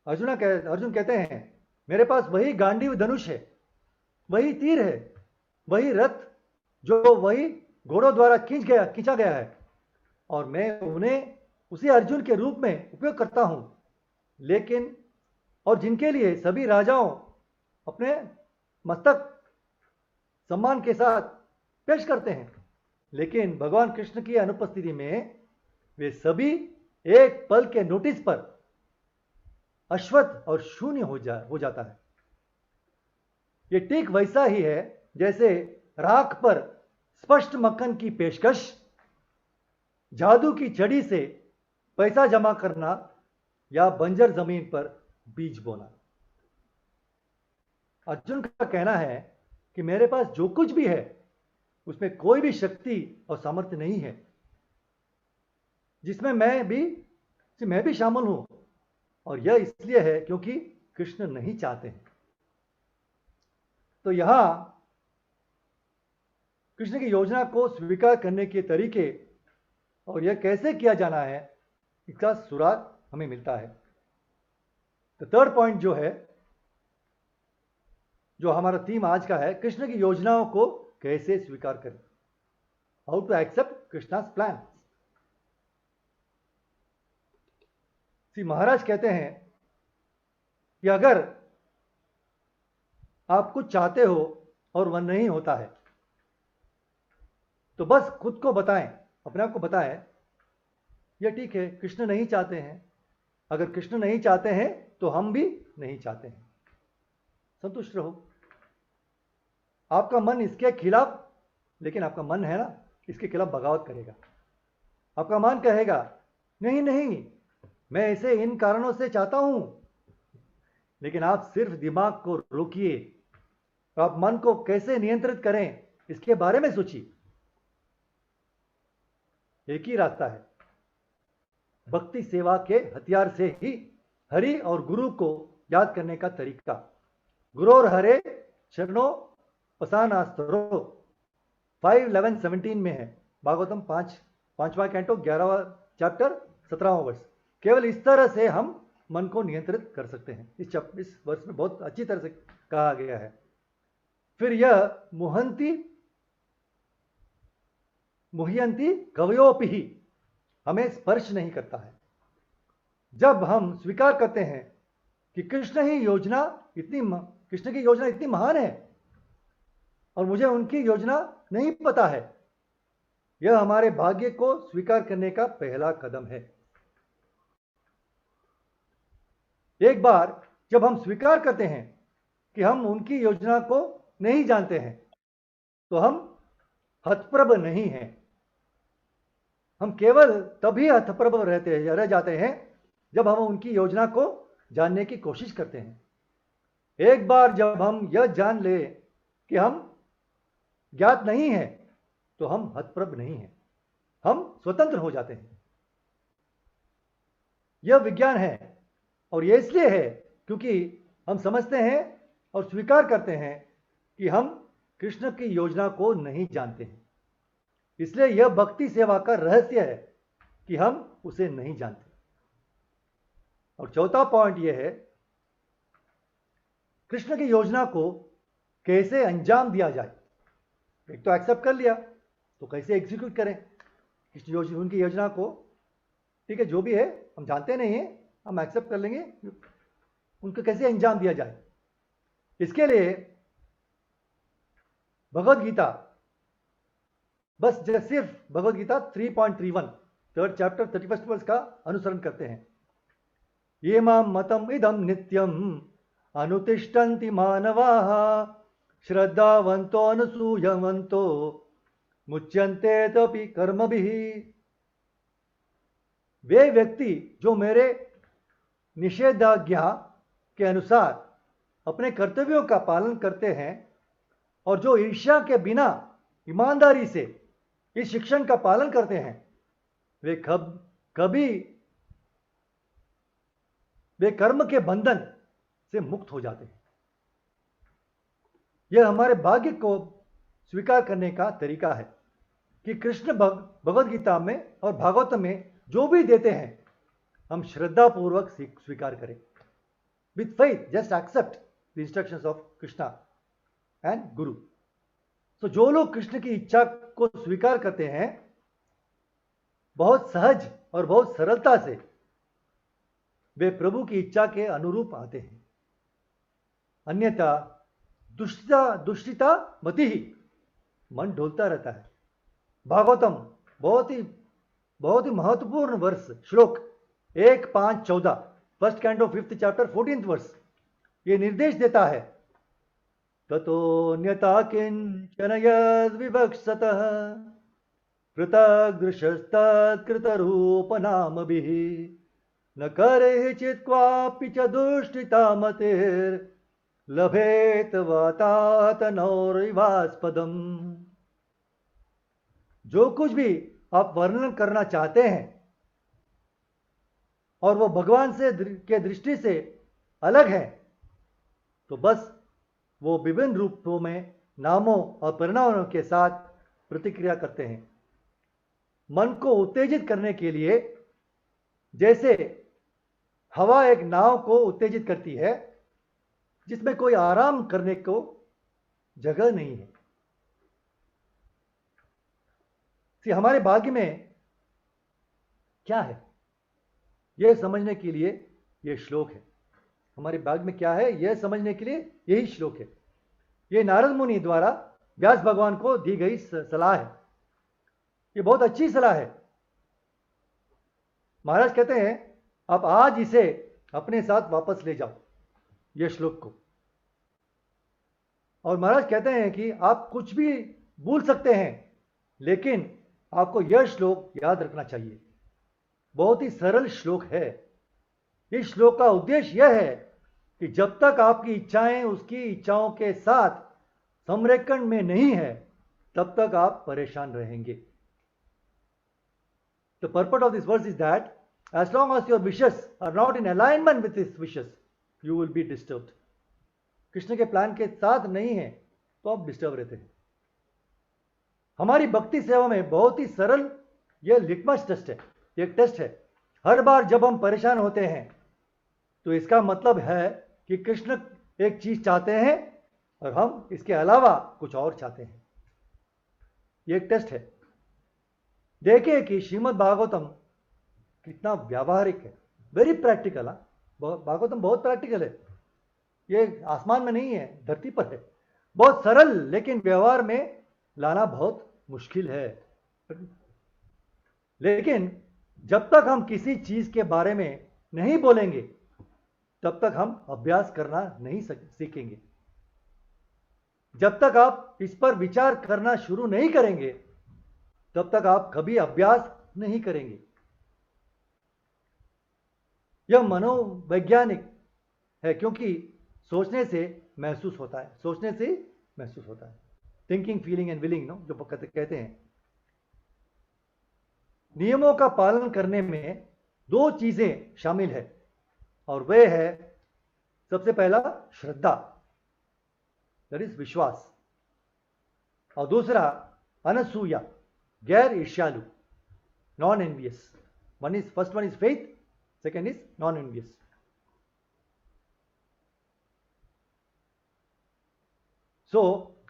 A: अर्जुन कहते हैं, मेरे पास वही गांडीव धनुष है, वही तीर है, वही रथ जो वही घोड़ों द्वारा खींचा गया है, और मैं उन्हें उसी अर्जुन के रूप में उपयोग करता हूं। लेकिन और जिनके लिए सभी राजाओं अपने मस्तक सम्मान के साथ पेश करते हैं, लेकिन भगवान कृष्ण की अनुपस्थिति में वे सभी एक पल के नोटिस पर अश्वत्थ और शून्य हो जाता है। ये ठीक वैसा ही है जैसे राख पर स्पष्ट मक्खन की पेशकश, जादू की छड़ी से पैसा जमा करना या बंजर जमीन पर बीज बोना। अर्जुन का कहना है कि मेरे पास जो कुछ भी है उसमें कोई भी शक्ति और सामर्थ्य नहीं है जिसमें मैं भी शामिल हूं, और यह इसलिए है क्योंकि कृष्ण नहीं चाहते हैं। तो यहां कृष्ण की योजना को स्वीकार करने के तरीके और यह कैसे किया जाना है, इसका सुराग हमें मिलता है। तो थर्ड पॉइंट जो हमारा थीम आज का है, कृष्ण की योजनाओं को कैसे स्वीकार करें, how to accept Krishna's plan. Shri Maharaj कहते हैं कि अगर आप कुछ चाहते हो और वह नहीं होता है तो बस खुद को बताएं, अपने आप को बताएं, यह ठीक है, कृष्ण नहीं चाहते हैं। अगर कृष्ण नहीं चाहते हैं तो हम भी नहीं चाहते हैं। संतुष्ट रहो। आपका मन इसके खिलाफ, लेकिन आपका मन है ना, इसके खिलाफ बगावत करेगा। आपका मन कहेगा नहीं नहीं, मैं इसे इन कारणों से चाहता हूं, लेकिन आप सिर्फ दिमाग को रोकिए, आप मन को कैसे नियंत्रित करें इसके बारे में सोचिए। एक ही रास्ता है, भक्ति सेवा के हथियार से ही हरि और गुरु को याद करने का तरीका। गुरु और हरे शरणों पसानास्तरो 5:11-17 में है। भागवतम 5वां कैंटो 11वां चैप्टर 17वां वर्ष। केवल इस तरह से हम मन को नियंत्रित कर सकते हैं। इस वर्ष में बहुत अच्छी तरह से कहा गया है। फिर यह मुह्यंती कवयोपि ही हमें स्पर्श नहीं करता है। जब हम स्वीकार करते हैं कि कृष्ण की योजना इतनी महान है और मुझे उनकी योजना नहीं पता है, यह हमारे भाग्य को स्वीकार करने का पहला कदम है। एक बार जब हम स्वीकार करते हैं कि हम उनकी योजना को नहीं जानते हैं तो हम हतप्रभ नहीं हैं। हम केवल तभी हतप्रभ रह जाते हैं जब हम उनकी योजना को जानने की कोशिश करते हैं। एक बार जब हम यह जान ले कि हम ज्ञात नहीं हैं तो हम हतप्रभ नहीं हैं, हम स्वतंत्र हो जाते हैं। यह विज्ञान है और ये इसलिए है क्योंकि हम समझते हैं और स्वीकार करते हैं कि हम कृष्ण की योजना को नहीं जानते हैं। इसलिए यह भक्ति सेवा का रहस्य है कि हम उसे नहीं जानते। और चौथा पॉइंट यह है, कृष्ण की योजना को कैसे अंजाम दिया जाए। एक तो एक्सेप्ट कर लिया, तो कैसे एग्जीक्यूट करें कृष्ण योजना, उनकी योजना को। ठीक है, जो भी है हम जानते नहीं हैं, हम एक्सेप्ट कर लेंगे, उनको कैसे अंजाम दिया जाए। इसके लिए भगवद गीता, बस सिर्फ Bhagavad Gita 3.31 3rd chapter 31st वर्ष का अनुसरण करते हैं। ये मां मतम इदम नित्यम अनुतिष्ठन्ति मानवाः श्रद्धावन्तो अनुसूयवन्तो मुच्यन्ते तपि कर्मभिः। वे व्यक्ति जो मेरे निषेधाज्ञा के अनुसार अपने कर्तव्यों का पालन करते हैं और जो ईर्ष्या के बिना ईमानदारी से इस शिक्षण का पालन करते हैं, वे कर्म के बंधन से मुक्त हो जाते हैं। यह हमारे भाग्य को स्वीकार करने का तरीका है कि कृष्ण भगवद गीता में और भागवत में जो भी देते हैं हम श्रद्धा पूर्वक स्वीकार करें। With faith just accept the instructions of Krishna and guru. तो जो लोग कृष्ण की इच्छा को स्वीकार करते हैं, बहुत सहज और बहुत सरलता से वे प्रभु की इच्छा के अनुरूप आते हैं। अन्यथा दुष्टिता मति ही मन डोलता रहता है। भागवतम बहुत ही महत्वपूर्ण वर्ष श्लोक 1:5-14 first canto 5th chapter 14th वर्ष ये निर्देश देता है, ततोऽन्यथा किंचन यद् विवक्षतः कृतदृशस्तत्कृतरूपनामभिः न करेचित् क्वापि च दुष्टिता मतिर्लभेत वातातनोरिवास्पदम्। जो कुछ भी आप वर्णन करना चाहते हैं और वो भगवान से के दृष्टि से अलग है, तो बस वो विभिन्न रूपों में नामों और परिणामों के साथ प्रतिक्रिया करते हैं। मन को उत्तेजित करने के लिए, जैसे हवा एक नाव को उत्तेजित करती है जिसमें कोई आराम करने को जगह नहीं है। हमारे भाग्य में क्या है यह समझने के लिए यह श्लोक है। हमारे भाग्य में क्या है यह समझने के लिए यही श्लोक है। यह नारद मुनि द्वारा व्यास भगवान को दी गई सलाह है। यह बहुत अच्छी सलाह है। महाराज कहते हैं आप आज इसे अपने साथ वापस ले जाओ, यह श्लोक को। और महाराज कहते हैं कि आप कुछ भी भूल सकते हैं, लेकिन आपको यह श्लोक याद रखना चाहिए। बहुत ही सरल श्लोक है। इस श्लोक का उद्देश्य यह है कि जब तक आपकी इच्छाएं उसकी इच्छाओं के साथ समरेखण में नहीं है, तब तक आप परेशान रहेंगे। The purport of this verse is that as long as your wishes are not in alignment with his wishes, you will be disturbed. Krishna के प्लान के साथ नहीं है तो आप डिस्टर्ब रहते हैं। हमारी भक्ति सेवा में बहुत ही सरल यह लिटमस टेस्ट है, एक टेस्ट है। हर बार जब हम परेशान होते हैं तो इसका मतलब है कि कृष्ण एक चीज चाहते हैं और हम इसके अलावा कुछ और चाहते हैं। यह एक टेस्ट है। देखिए कि श्रीमद् भागवतम कितना व्यावहारिक है, वेरी प्रैक्टिकल। भागवतम बहुत प्रैक्टिकल है। ये आसमान में नहीं है, धरती पर है। बहुत सरल, लेकिन व्यवहार में लाना बहुत मुश्किल है। लेकिन जब तक हम किसी चीज के बारे में नहीं बोलेंगे, तब तक हम अभ्यास करना नहीं सीखेंगे। जब तक आप इस पर विचार करना शुरू नहीं करेंगे, तब तक आप कभी अभ्यास नहीं करेंगे। यह मनोवैज्ञानिक है, क्योंकि सोचने से महसूस होता है, सोचने से महसूस होता है। Thinking, feeling and willing, no, जो कहते हैं। नियमों का पालन करने में दो चीजें शामिल है, और वह है सबसे पहला श्रद्धा, दैट इज विश्वास, और दूसरा अनसूया, गैर ईर्ष्यालु, non envious. First one is faith, second is non envious. So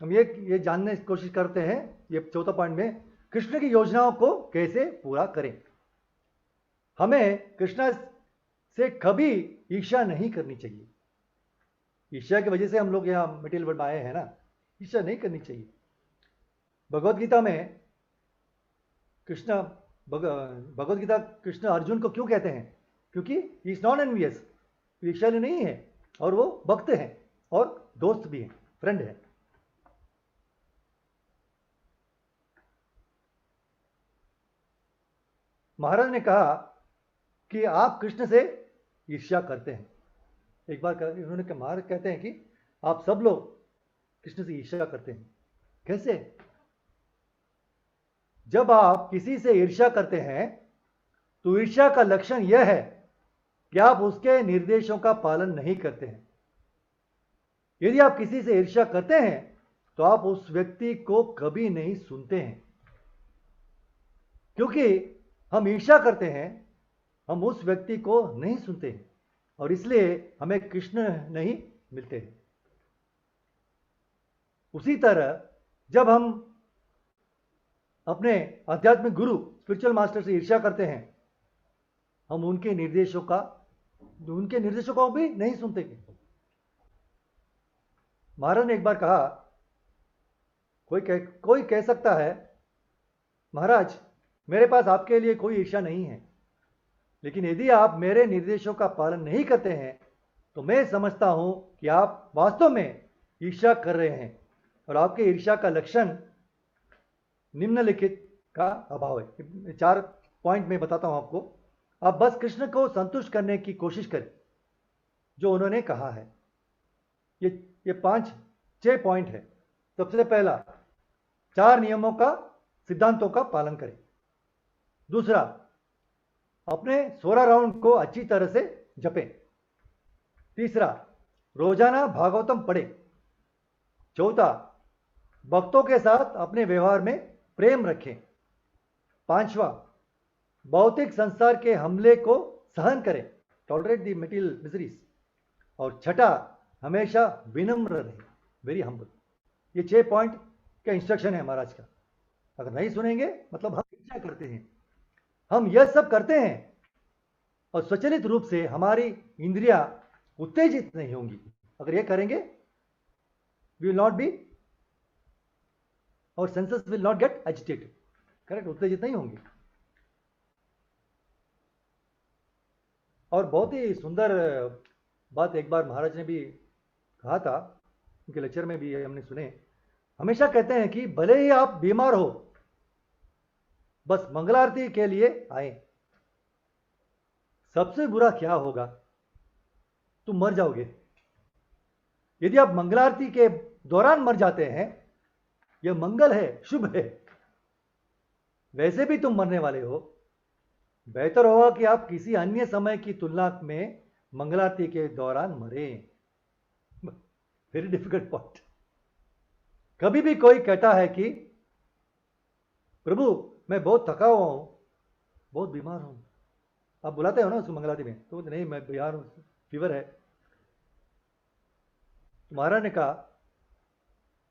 A: हम ये जानने की कोशिश करते हैं ये चौथा पॉइंट में, कृष्ण की योजनाओं को कैसे पूरा करें। हमें कृष्ण से कभी ईर्ष्या नहीं करनी चाहिए। ईर्ष्या की वजह से हम लोग यहाँ मटेरियल वर्ल्ड में आए हैं ना, ईर्ष्या नहीं करनी चाहिए। भगवत गीता में भगवत गीता कृष्ण अर्जुन को क्यों कहते हैं? क्योंकि इज नॉन एनवियस, ईर्ष्यालु नहीं है, और वो भक्त हैं और दोस्त भी हैं, फ्रेंड हैं। महाराज ने कहा कि आप कृष्ण से ईर्ष्या करते हैं। एक बार उन्होंने कहा, महाराज कहते हैं कि आप सब लोग कृष्ण से ईर्ष्या करते हैं। कैसे? जब आप किसी से ईर्ष्या करते हैं तो ईर्ष्या का लक्षण यह है कि आप उसके निर्देशों का पालन नहीं करते हैं। यदि आप किसी से ईर्ष्या करते हैं तो आप उस व्यक्ति को कभी नहीं सुनते हैं, क्योंकि हम ईर्ष्या करते हैं, हम उस व्यक्ति को नहीं सुनते हैं, और इसलिए हमें कृष्ण नहीं मिलते हैं। उसी तरह जब हम अपने आध्यात्मिक गुरु, स्पिरिचुअल मास्टर से ईर्ष्या करते हैं, हम उनके निर्देशों को भी नहीं सुनते। महाराज ने एक बार कहा, कोई कह सकता है, महाराज मेरे पास आपके लिए कोई ईर्ष्या नहीं है, लेकिन यदि आप मेरे निर्देशों का पालन नहीं करते हैं तो मैं समझता हूं कि आप वास्तव में ईर्ष्या कर रहे हैं, और आपके ईर्ष्या का लक्षण निम्नलिखित का अभाव है। 4 पॉइंट में बताता हूं आपको। आप बस कृष्ण को संतुष्ट करने की कोशिश करें जो उन्होंने कहा है। ये 6 पॉइंट है। सबसे पहला, 4 नियमों का, सिद्धांतों का पालन करें। दूसरा, अपने 16 राउंड को अच्छी तरह से जपें। तीसरा, रोजाना भागवतम पढ़ें। चौथा, भक्तों के साथ अपने व्यवहार में प्रेम रखें। 5वां, भौतिक संसार के हमले को सहन करें, टॉलरेट द मटेरियल मिजरीज। और छठा, हमेशा विनम्र रहें, वेरी हम्बल। ये 6 पॉइंट का इंस्ट्रक्शन है महाराज का। अगर नहीं सुनेंगे मतलब हम ईर्ष्या करते हैं। हम यह सब करते हैं और स्वचालित रूप से हमारी इंद्रियां उत्तेजित नहीं होंगी। अगर ये करेंगे, वी विल नॉट बी, और senses will not gate agitated, correct, उत्तेजित नहीं होंगे। और बहुत ही सुंदर बात एक बार महाराज ने भी कहा था, उनके लेक्चर में भी हमने सुने। हमेशा कहते हैं कि भले ही आप बीमार हो, बस मंगल आरती के लिए आए। सबसे बुरा क्या होगा? तुम मर जाओगे। यदि आप मंगल आरती के दौरान मर जाते हैं, यह मंगल है, शुभ है, वैसे भी तुम मरने वाले हो। बेहतर होगा कि आप किसी अन्य समय की तुलना में मंगल आरती के दौरान मरे। Very difficult point. कभी भी कोई कहता है कि प्रभु मैं बहुत थका हुआ हूं, बहुत बीमार हूं, आप बुलाते हो ना उसको मंगल आरती में, तो नहीं मैं बीमार हूं, फीवर है। महाराज ने कहा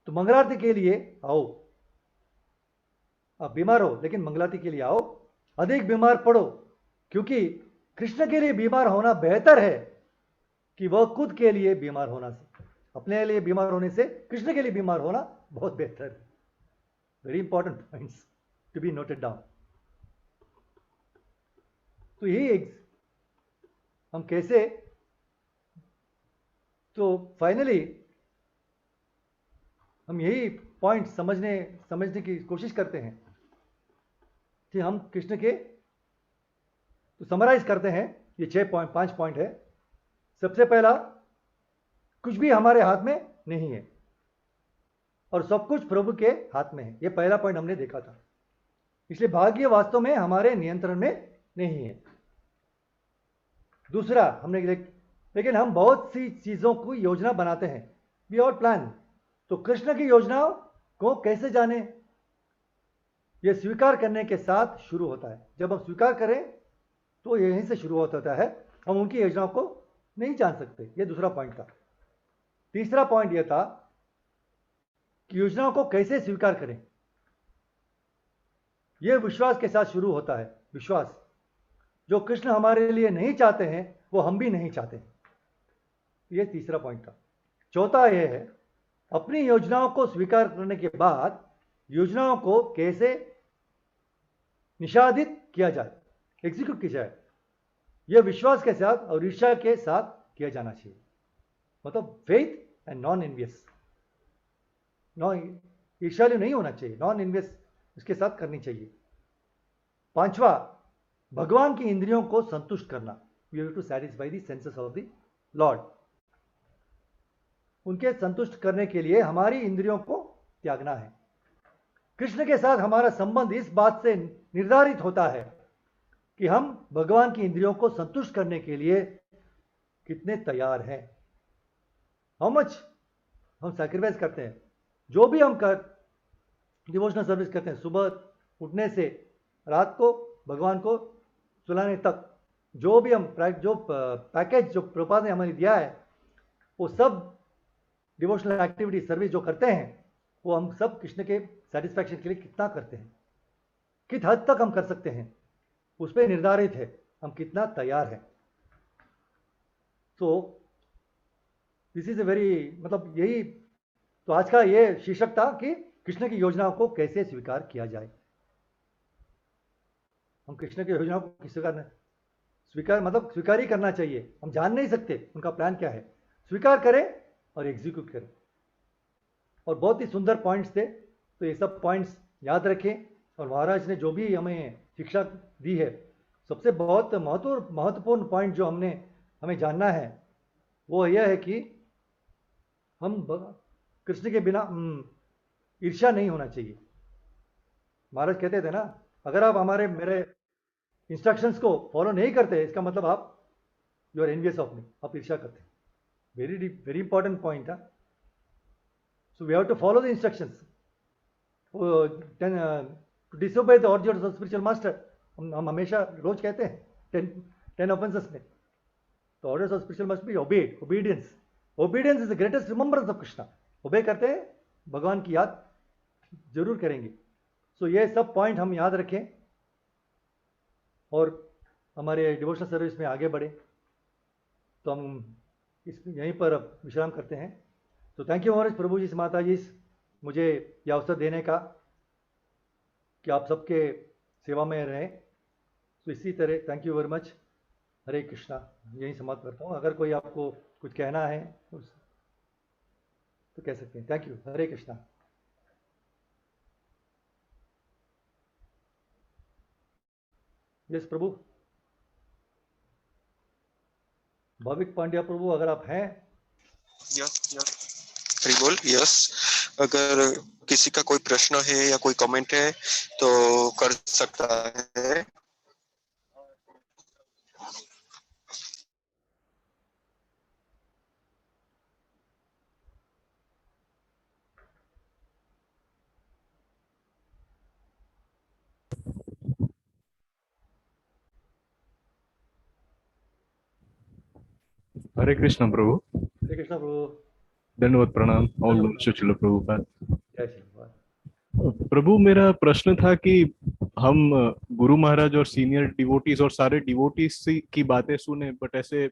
A: तो मंगल आरती के लिए आओ। आप बीमार हो लेकिन मंगल आरती के लिए आओ, अधिक बीमार पड़ो, क्योंकि कृष्ण के लिए बीमार होना बेहतर है कि वह खुद के लिए बीमार होना से। अपने लिए बीमार होने से कृष्ण के लिए बीमार होना बहुत बेहतर है। Very important points to be noted down. तो यही हम कैसे, तो फाइनली हम यही पॉइंट समझने की कोशिश करते हैं कि हम कृष्ण के, तो समराइज करते हैं। ये 5 पॉइंट है। सबसे पहला, कुछ भी हमारे हाथ में नहीं है और सब कुछ प्रभु के हाथ में है। ये पहला पॉइंट हमने देखा था। इसलिए भाग्य वास्तव में हमारे नियंत्रण में नहीं है। दूसरा, हमने लेकिन हम बहुत सी चीज़ों को योजना बनाते हैं, वी ऑल प्लान। तो कृष्ण की योजनाओं को कैसे जाने? ये स्वीकार करने के साथ शुरू होता है। जब हम स्वीकार करें तो यहीं से शुरू होता है। हम उनकी योजनाओं को नहीं जान सकते। ये दूसरा पॉइंट था। तीसरा पॉइंट यह था कि योजनाओं को कैसे स्वीकार करें। यह विश्वास के साथ शुरू होता है। विश्वास जो कृष्ण हमारे लिए नहीं चाहते हैं वो हम भी नहीं चाहते हैं। यह तीसरा पॉइंट था। चौथा यह है अपनी योजनाओं को स्वीकार करने के बाद योजनाओं को कैसे निष्पादित किया जाए, एग्जीक्यूट किया जाए। यह विश्वास के साथ और ईर्ष्या के साथ किया जाना चाहिए। मतलब faith and non envious, non ईर्ष्यालु नहीं होना चाहिए, नॉन एनवियस इसके साथ करनी चाहिए। पांचवा, भगवान की इंद्रियों को संतुष्ट करना। We have to satisfy the senses of the lord. उनके संतुष्ट करने के लिए हमारी इंद्रियों को त्यागना है। कृष्ण के साथ हमारा संबंध इस बात से निर्धारित होता है कि हम भगवान की इंद्रियों को संतुष्ट करने के लिए कितने तैयार हैं, हाउ मच हम सैक्रिफाइस करते हैं। जो भी हम डिवोशनल सर्विस करते हैं, सुबह उठने से रात को भगवान को सुलाने तक, जो भी हम पैकेज जो प्रभुपाद ने हमें दिया है, वो सब डिवोशनल एक्टिविटी सर्विस जो करते हैं वो हम सब कृष्ण के सेटिस्फैक्शन के लिए कितना करते हैं, किस हद तक हम कर सकते हैं, उस पर निर्धारित है हम कितना तैयार हैं। तो दिस इज ए वेरी, मतलब यही तो आज का ये शीर्षक था कि कृष्ण की योजनाओं को कैसे स्वीकार किया जाए। हम कृष्ण की योजनाओं को स्वीकार मतलब स्वीकार ही करना चाहिए। हम जान नहीं सकते उनका प्लान क्या है, स्वीकार करें और एग्जीक्यूट करें। और बहुत ही सुंदर पॉइंट्स थे, तो ये सब पॉइंट्स याद रखें। और महाराज ने जो भी हमें शिक्षा दी है, सबसे बहुत महत्वपूर्ण पॉइंट जो हमें जानना है वो यह है कि हम कृष्ण के बिना ईर्ष्या नहीं होना चाहिए। महाराज कहते थे ना, अगर आप मेरे इंस्ट्रक्शंस को फॉलो नहीं करते इसका मतलब आप you are envious of me, आप ईर्ष्या करते हैं। वेरी वेरी इंपॉर्टेंट पॉइंट है। So we have to follow the instructions to disobey the orders of spiritual master. हम हमेशा रोज कहते हैं 10 ऑफेंसेस में, तो orders of spiritual must be obeyed. Obedience is the greatest remembrance of Krishna. Obey करते हैं, भगवान की याद जरूर करेंगे। सो ये सब पॉइंट हम याद रखें और हमारे डिवोशनल सर्विस में आगे बढ़े। तो हम यहीं पर विश्राम करते हैं। तो थैंक यू महाराज, प्रभु जी से माता जी मुझे यह अवसर देने का कि आप सबके सेवा में रहें। तो इसी तरह thank you very much. Hare Krishna. यहीं समाप्त करता हूँ। अगर कोई आपको कुछ कहना है तो कह सकते हैं। Thank you. Hare Krishna. Yes Prabhu. Bhavik Pandya Prabhu, अगर आप हैं।
B: हरि बोल। यस, अगर किसी का कोई प्रश्न है या कोई कमेंट है तो कर सकता है।
C: हरे कृष्ण प्रभु।
A: हरे कृष्णा प्रभु।
C: दंडवत प्रणाम। और शिल प्रभुपाद।
A: जय श्री प्रभुपाद।
C: प्रभु, मेरा प्रश्न था कि हम गुरु महाराज और सीनियर डिवोटीज और सारे डिवोटीज की बातें सुने, बट ऐसे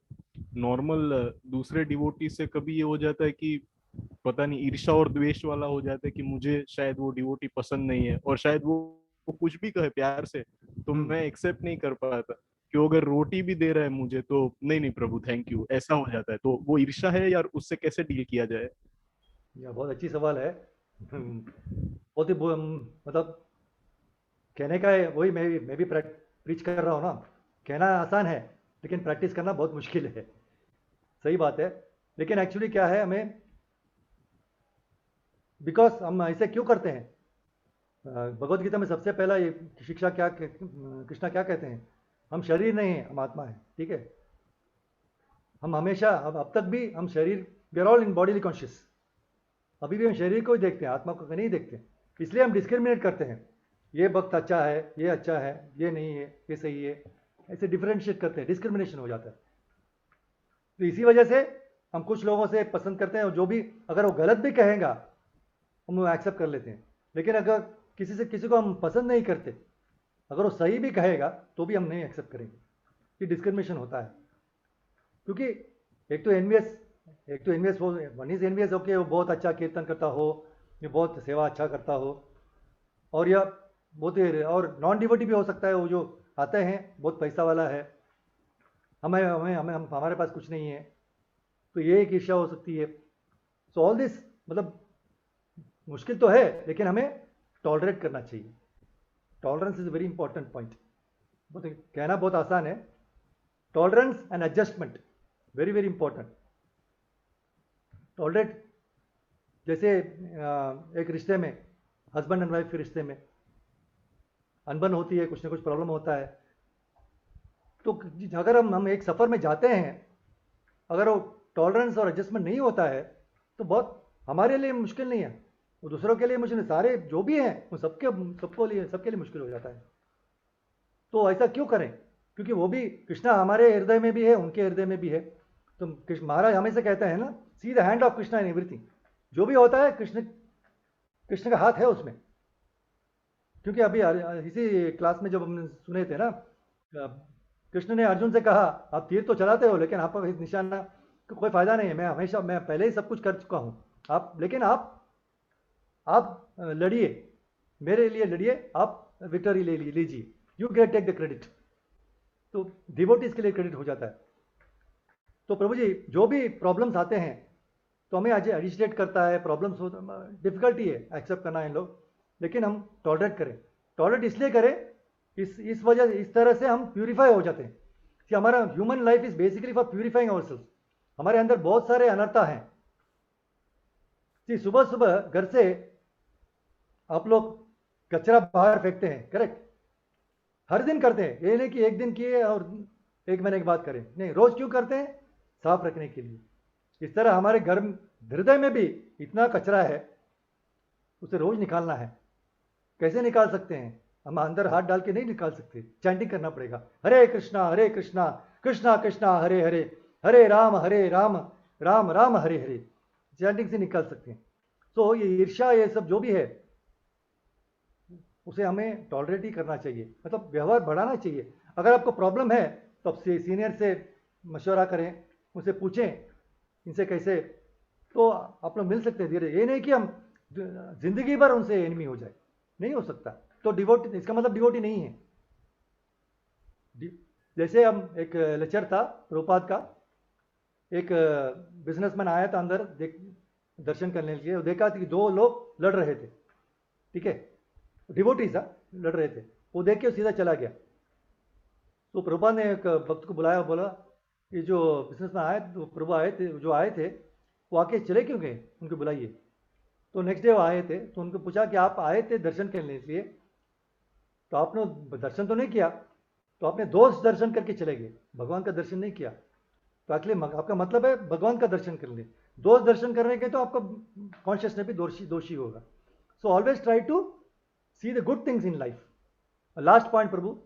C: नॉर्मल दूसरे डिवोटीज से कभी ये हो जाता है कि पता नहीं ईर्ष्या और द्वेष वाला हो जाता है कि मुझे शायद वो डिवोटी पसंद नहीं है, और शायद वो कुछ भी कहे प्यार से तो मैं एक्सेप्ट नहीं कर पाता कि वो अगर रोटी भी दे रहा है मुझे तो नहीं नहीं प्रभु थैंक यू, ऐसा हो जाता है। तो वो ईर्ष्या है यार, उससे कैसे डील किया जाए?
A: यह बहुत अच्छी सवाल है। बहुत ही मतलब कहने का है, वही मैं भी प्रीच कर रहा हूँ ना। कहना आसान है लेकिन प्रैक्टिस करना बहुत मुश्किल है। सही बात है। लेकिन एक्चुअली क्या है, हमें बिकॉज हम ऐसे क्यों करते हैं, भगवत गीता में सबसे पहला ये शिक्षा क्या, कृष्णा क्या कहते हैं, हम शरीर नहीं हैं, हम आत्मा है। ठीक है। हम हमेशा अब तक भी हम शरीर, we are all in bodily conscious, अभी भी हम शरीर को ही देखते हैं, आत्मा को नहीं देखते, इसलिए हम डिस्क्रिमिनेट करते हैं, ये वक्त अच्छा है, ये अच्छा है, ये नहीं है, ये सही है, ऐसे डिफरेंशिएट करते हैं, डिस्क्रिमिनेशन हो जाता है। तो इसी वजह से हम कुछ लोगों से पसंद करते हैं, और जो भी अगर वो गलत भी कहेगा हम वो एक्सेप्ट कर लेते हैं, लेकिन अगर किसी को हम पसंद नहीं करते, अगर वो सही भी कहेगा तो भी हम नहीं एक्सेप्ट करेंगे। ये डिस्क्रिमिनेशन होता है, क्योंकि एक तो एनवीएस हो, वन इज एनवीएस ओके, वो बहुत अच्छा कीर्तन करता हो, ये बहुत सेवा अच्छा करता हो, और या बहुत और नॉन डिवोटी भी हो सकता है, वो जो आते हैं बहुत पैसा वाला है, हमारे पास कुछ नहीं है, तो ये एक ईर्ष्या हो सकती है। सो ऑल दिस, मतलब मुश्किल तो है, लेकिन हमें टॉलरेट करना चाहिए। Tolerance is a very important point. कहना बहुत आसान है, tolerance and adjustment very very important. Tolerate, जैसे एक रिश्ते में, हस्बैंड एंड वाइफ के रिश्ते में अनबन होती है, कुछ ना कुछ प्रॉब्लम होता है, तो अगर हम एक सफ़र में जाते हैं, अगर वो टॉलरेंस और एडजस्टमेंट नहीं होता है तो बहुत हमारे लिए मुश्किल नहीं है, वो दूसरों के लिए मुश्किल, सारे जो भी हैं वो सबके लिए मुश्किल हो जाता है। तो ऐसा क्यों करें? क्योंकि वो भी कृष्णा हमारे हृदय में भी है, उनके हृदय में भी है। तो महाराज हमेशा कहते हैं ना, see the hand of Krishna in everything. जो भी होता है कृष्ण का हाथ है उसमें। क्योंकि अभी इसी क्लास में जब हमने सुने थे ना, कृष्ण ने अर्जुन से कहा, आप तीर तो चलाते हो लेकिन आप निशाना तो कोई फायदा नहीं है, मैं पहले ही सब कुछ कर चुका हूं, लेकिन आप लड़िए, मेरे लिए लड़िए, आप विक्टरी ले लीजिए, you get take the credit. तो डिवोटीज के लिए क्रेडिट हो जाता है। तो प्रभु जी, जो भी प्रॉब्लम्स आते हैं तो हमें एजिटेट करता है, प्रॉब्लम्स हो, डिफिकल्टी है एक्सेप्ट करना इन लोग, लेकिन हम टॉलरेट करें। टॉलरेट इसलिए करें, इस वजह, इस तरह से हम प्यूरिफाई हो जाते हैं कि हमारा human life is basically for purifying ourselves. हमारे अंदर बहुत सारे अनर्था हैं कि सुबह सुबह घर से आप लोग कचरा बाहर फेंकते हैं, करेक्ट? हर दिन करते हैं, ये नहीं कि एक दिन किए और एक महीने के बाद करें, नहीं, रोज क्यों करते हैं? साफ रखने के लिए। इस तरह हमारे घर हृदय में भी इतना कचरा है, उसे रोज निकालना है। कैसे निकाल सकते हैं? हम अंदर हाथ डाल के नहीं निकाल सकते, चैंटिंग करना पड़ेगा, हरे कृष्णा कृष्णा कृष्णा हरे हरे, हरे राम राम राम हरे हरे। चैंटिंग से निकाल सकते हैं। तो ये ईर्ष्या, ये सब जो भी है, उसे हमें टॉलरेट ही करना चाहिए, मतलब व्यवहार बढ़ाना चाहिए। अगर आपको प्रॉब्लम है तो आप सीनियर से मशवरा करें, उनसे पूछें इनसे कैसे, तो आप लोग मिल सकते हैं धीरे। ये नहीं कि हम जिंदगी भर उनसे एनिमी हो जाए, नहीं हो सकता। तो डिवोटी, इसका मतलब डिवोटी नहीं है। जैसे हम एक लेक्चर था प्रभुपाद का, एक बिजनेसमैन आया था अंदर दर्शन करने के लिए, देखा कि दो लोग लड़ रहे थे, ठीक है, डिवोटीज लड़ रहे थे, वो देख के सीधा चला गया। तो प्रभुपाद ने एक भक्त को बुलाया, बोला ये जो बिजनेसमैन आए, तो प्रभु आए थे, जो आए थे वो आके चले क्यों गए, उनको बुलाइए। तो नेक्स्ट डे वो आए थे, तो उनको पूछा कि आप आए थे दर्शन करने के लिए, तो आपने दर्शन तो नहीं किया, तो आपने दोस्त दर्शन करके चले गए, भगवान का दर्शन नहीं किया। तो एक्चुअली आपका मतलब है भगवान का दर्शन कर ले, दोस्त दर्शन करने के तो आपका कॉन्शियसनेस भी दोषी होगा। So always try to see the good things in life. Last point, Prabhu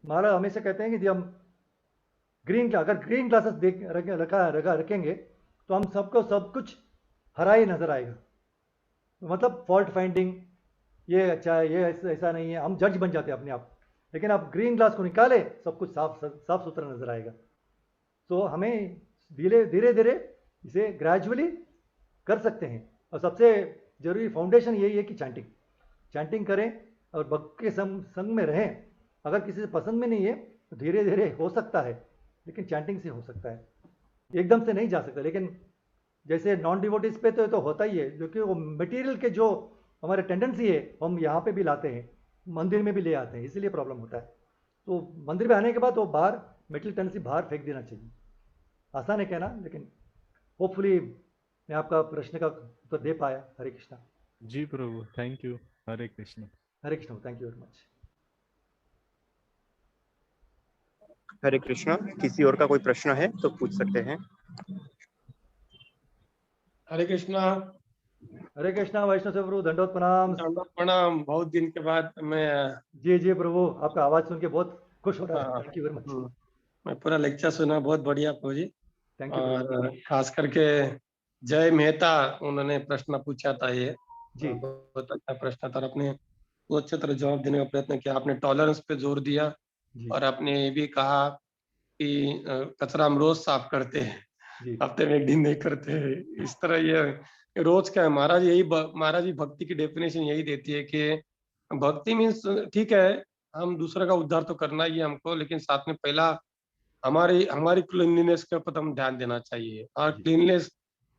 A: Maharaj हमेशा कहते हैं कि हम अगर ग्रीन ग्लासेस रखेंगे तो हम सबको सब कुछ हरा ही नजर आएगा। मतलब फॉल्ट फाइंडिंग, ये अच्छा है, ये ऐसा नहीं है, हम जज बन जाते हैं अपने आप। लेकिन आप ग्रीन ग्लास को निकाले, सब कुछ साफ सुथरा नजर आएगा। तो हमें धीरे धीरे इसे ग्रेजुअली कर सकते हैं। और सबसे जरूरी फाउंडेशन यही है कि चैंटिंग करें और भक्त के संग में रहें। अगर किसी से पसंद में नहीं है तो धीरे धीरे हो सकता है, लेकिन चैंटिंग से हो सकता है, एकदम से नहीं जा सकता। लेकिन जैसे नॉन डिवोटीज पे तो होता ही है, क्योंकि वो मटेरियल के जो हमारे टेंडेंसी है हम यहाँ पे भी लाते हैं, मंदिर में भी ले आते हैं, इसीलिए प्रॉब्लम होता है। तो मंदिर में आने के बाद वो बाहर मेटल टेंडेंसी बाहर फेंक देना चाहिए। आसान है कहना, लेकिन होपफुली मैं आपका प्रश्न का उत्तर दे पाया। Hare Krishna.
C: Ji Prabhu, thank you. Hare Krishna.
A: Hare Krishna, thank you very much.
B: Hare Krishna. किसी और का कोई प्रश्न है तो पूछ सकते हैं।
D: हरे कृष्णा।
A: हरे कृष्णा वैष्णव से प्रभु, दंडोत प्रणाम।
D: दंडवत प्रणाम। बहुत दिन के बाद मैं
A: जी जी प्रभु, आपका आवाज सुन के बहुत खुश हो रहा है।
D: हाँ,
A: थैंक यू वेरी मच।
D: मैं पूरा लेक्चर सुना, बहुत बढ़िया प्रभु जी।
A: थैंक यू प्रभु।
D: और खास करके जय मेहता उन्होंने प्रश्न पूछा था, ये
A: जी
D: बहुत अच्छा प्रश्न था और आपने बहुत अच्छे तरह जवाब देने का प्रयत्न किया। आपने टॉलरेंस पे जोर दिया
A: जी
D: और आपने ये भी कहा कि कचरा हम रोज साफ करते हैं,
A: जी
D: हफ्ते में एक दिन नहीं करते हैं। इस तरह ये रोज क्या है, महाराज जी भक्ति की डेफिनेशन यही देती है कि भक्ति मीन्स ठीक है, हम दूसरे का उद्धार तो करना ही है हमको, लेकिन साथ में पहला हमारी हमारी क्लीनलीनेस के ऊपर हम ध्यान देना चाहिए। और
A: जी।
D: क्लीनलीनेस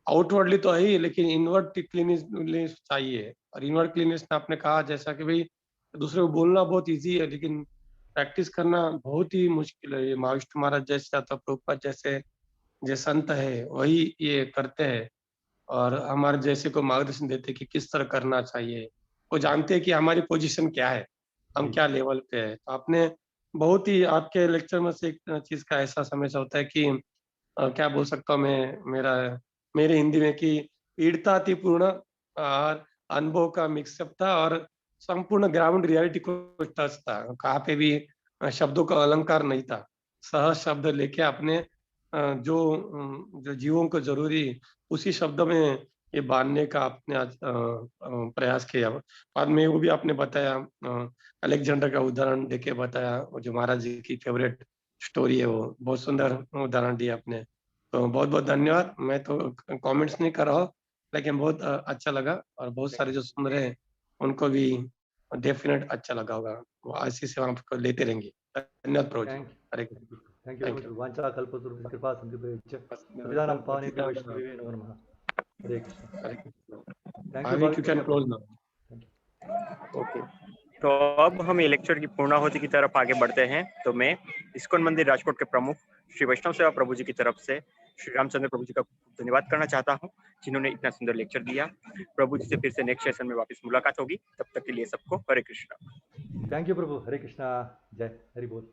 D: आउटवर्डली तो है ही, लेकिन इनवर्ड क्लीनलीनेस चाहिए। और इनवर्ड क्लीनलीनेस में आपने कहा जैसा कि भाई दूसरे को बोलना बहुत इजी है, लेकिन प्रैक्टिस करना बहुत ही मुश्किल है। ये महाविष्णु महाराज जैसे अथवा प्रभुपाद जैसे जो संत है वही ये करते हैं और हमारे जैसे को मार्गदर्शन देते हैं कि किस तरह करना चाहिए। वो जानते हैं कि हमारी पोजीशन क्या है, हम
A: जी
D: क्या लेवल पे है। तो आपने बहुत ही आपके लेक्चर में से एक चीज का एहसास हमेशा होता है कि क्या बोल सकता हूँ मैं, मेरे हिंदी में कि पीड़ता थी पूर्ण और अनुभव का मिक्सअप था और संपूर्ण ग्राउंड रियलिटी को टच था। कहाँ पे भी शब्दों का अलंकार नहीं था। सहज शब्द लेके आपने जो जीवों को जरूरी उसी शब्द में ये बांधने का आपने आज प्रयास किया। बाद में वो भी आपने बताया, अलेक्जेंडर का उदाहरण देके बताया, वो जो महाराज जी की फेवरेट स्टोरी है, वो बहुत सुंदर उदाहरण दिया आपने। तो बहुत बहुत धन्यवाद। मैं तो कमेंट्स नहीं कर रहा हूँ, लेकिन बहुत अच्छा लगा और बहुत सारे जो सुन रहे हैं उनको भी डेफिनेट अच्छा लगा होगा। वो ऐसी सेवा आपको लेते रहेंगे। धन्यवाद Prabhu ji.
A: Thank
D: Hare
A: thank you
D: Thank
A: Prabhu. वांछा कल्पतरु कृपा सिंधुभ्यश्च
D: कृष्ण।
A: पतितानां पावनेभ्यो वैष्णवेभ्यो नमो नमः। हरे कृष्ण।
D: हरे कृष्ण।
A: थैंक यू
D: आगे
A: भाभी
D: you can close now.
A: Thank you.
B: Okay, तो अब हम ये लेक्चर की पूर्णाहुति की तरफ आगे बढ़ते हैं। तो मैं इस्कॉन मंदिर राजकोट के प्रमुख श्री वैष्णव सेवा प्रभु जी की तरफ से श्री रामचंद्र प्रभु जी का धन्यवाद करना चाहता हूँ, जिन्होंने इतना सुंदर लेक्चर दिया। प्रभु जी से फिर से नेक्स्ट सेशन में वापस मुलाकात होगी। तब तक के लिए सबको हरे कृष्णा।
A: थैंक यू प्रभु। हरे कृष्णा। जय हरि बोल।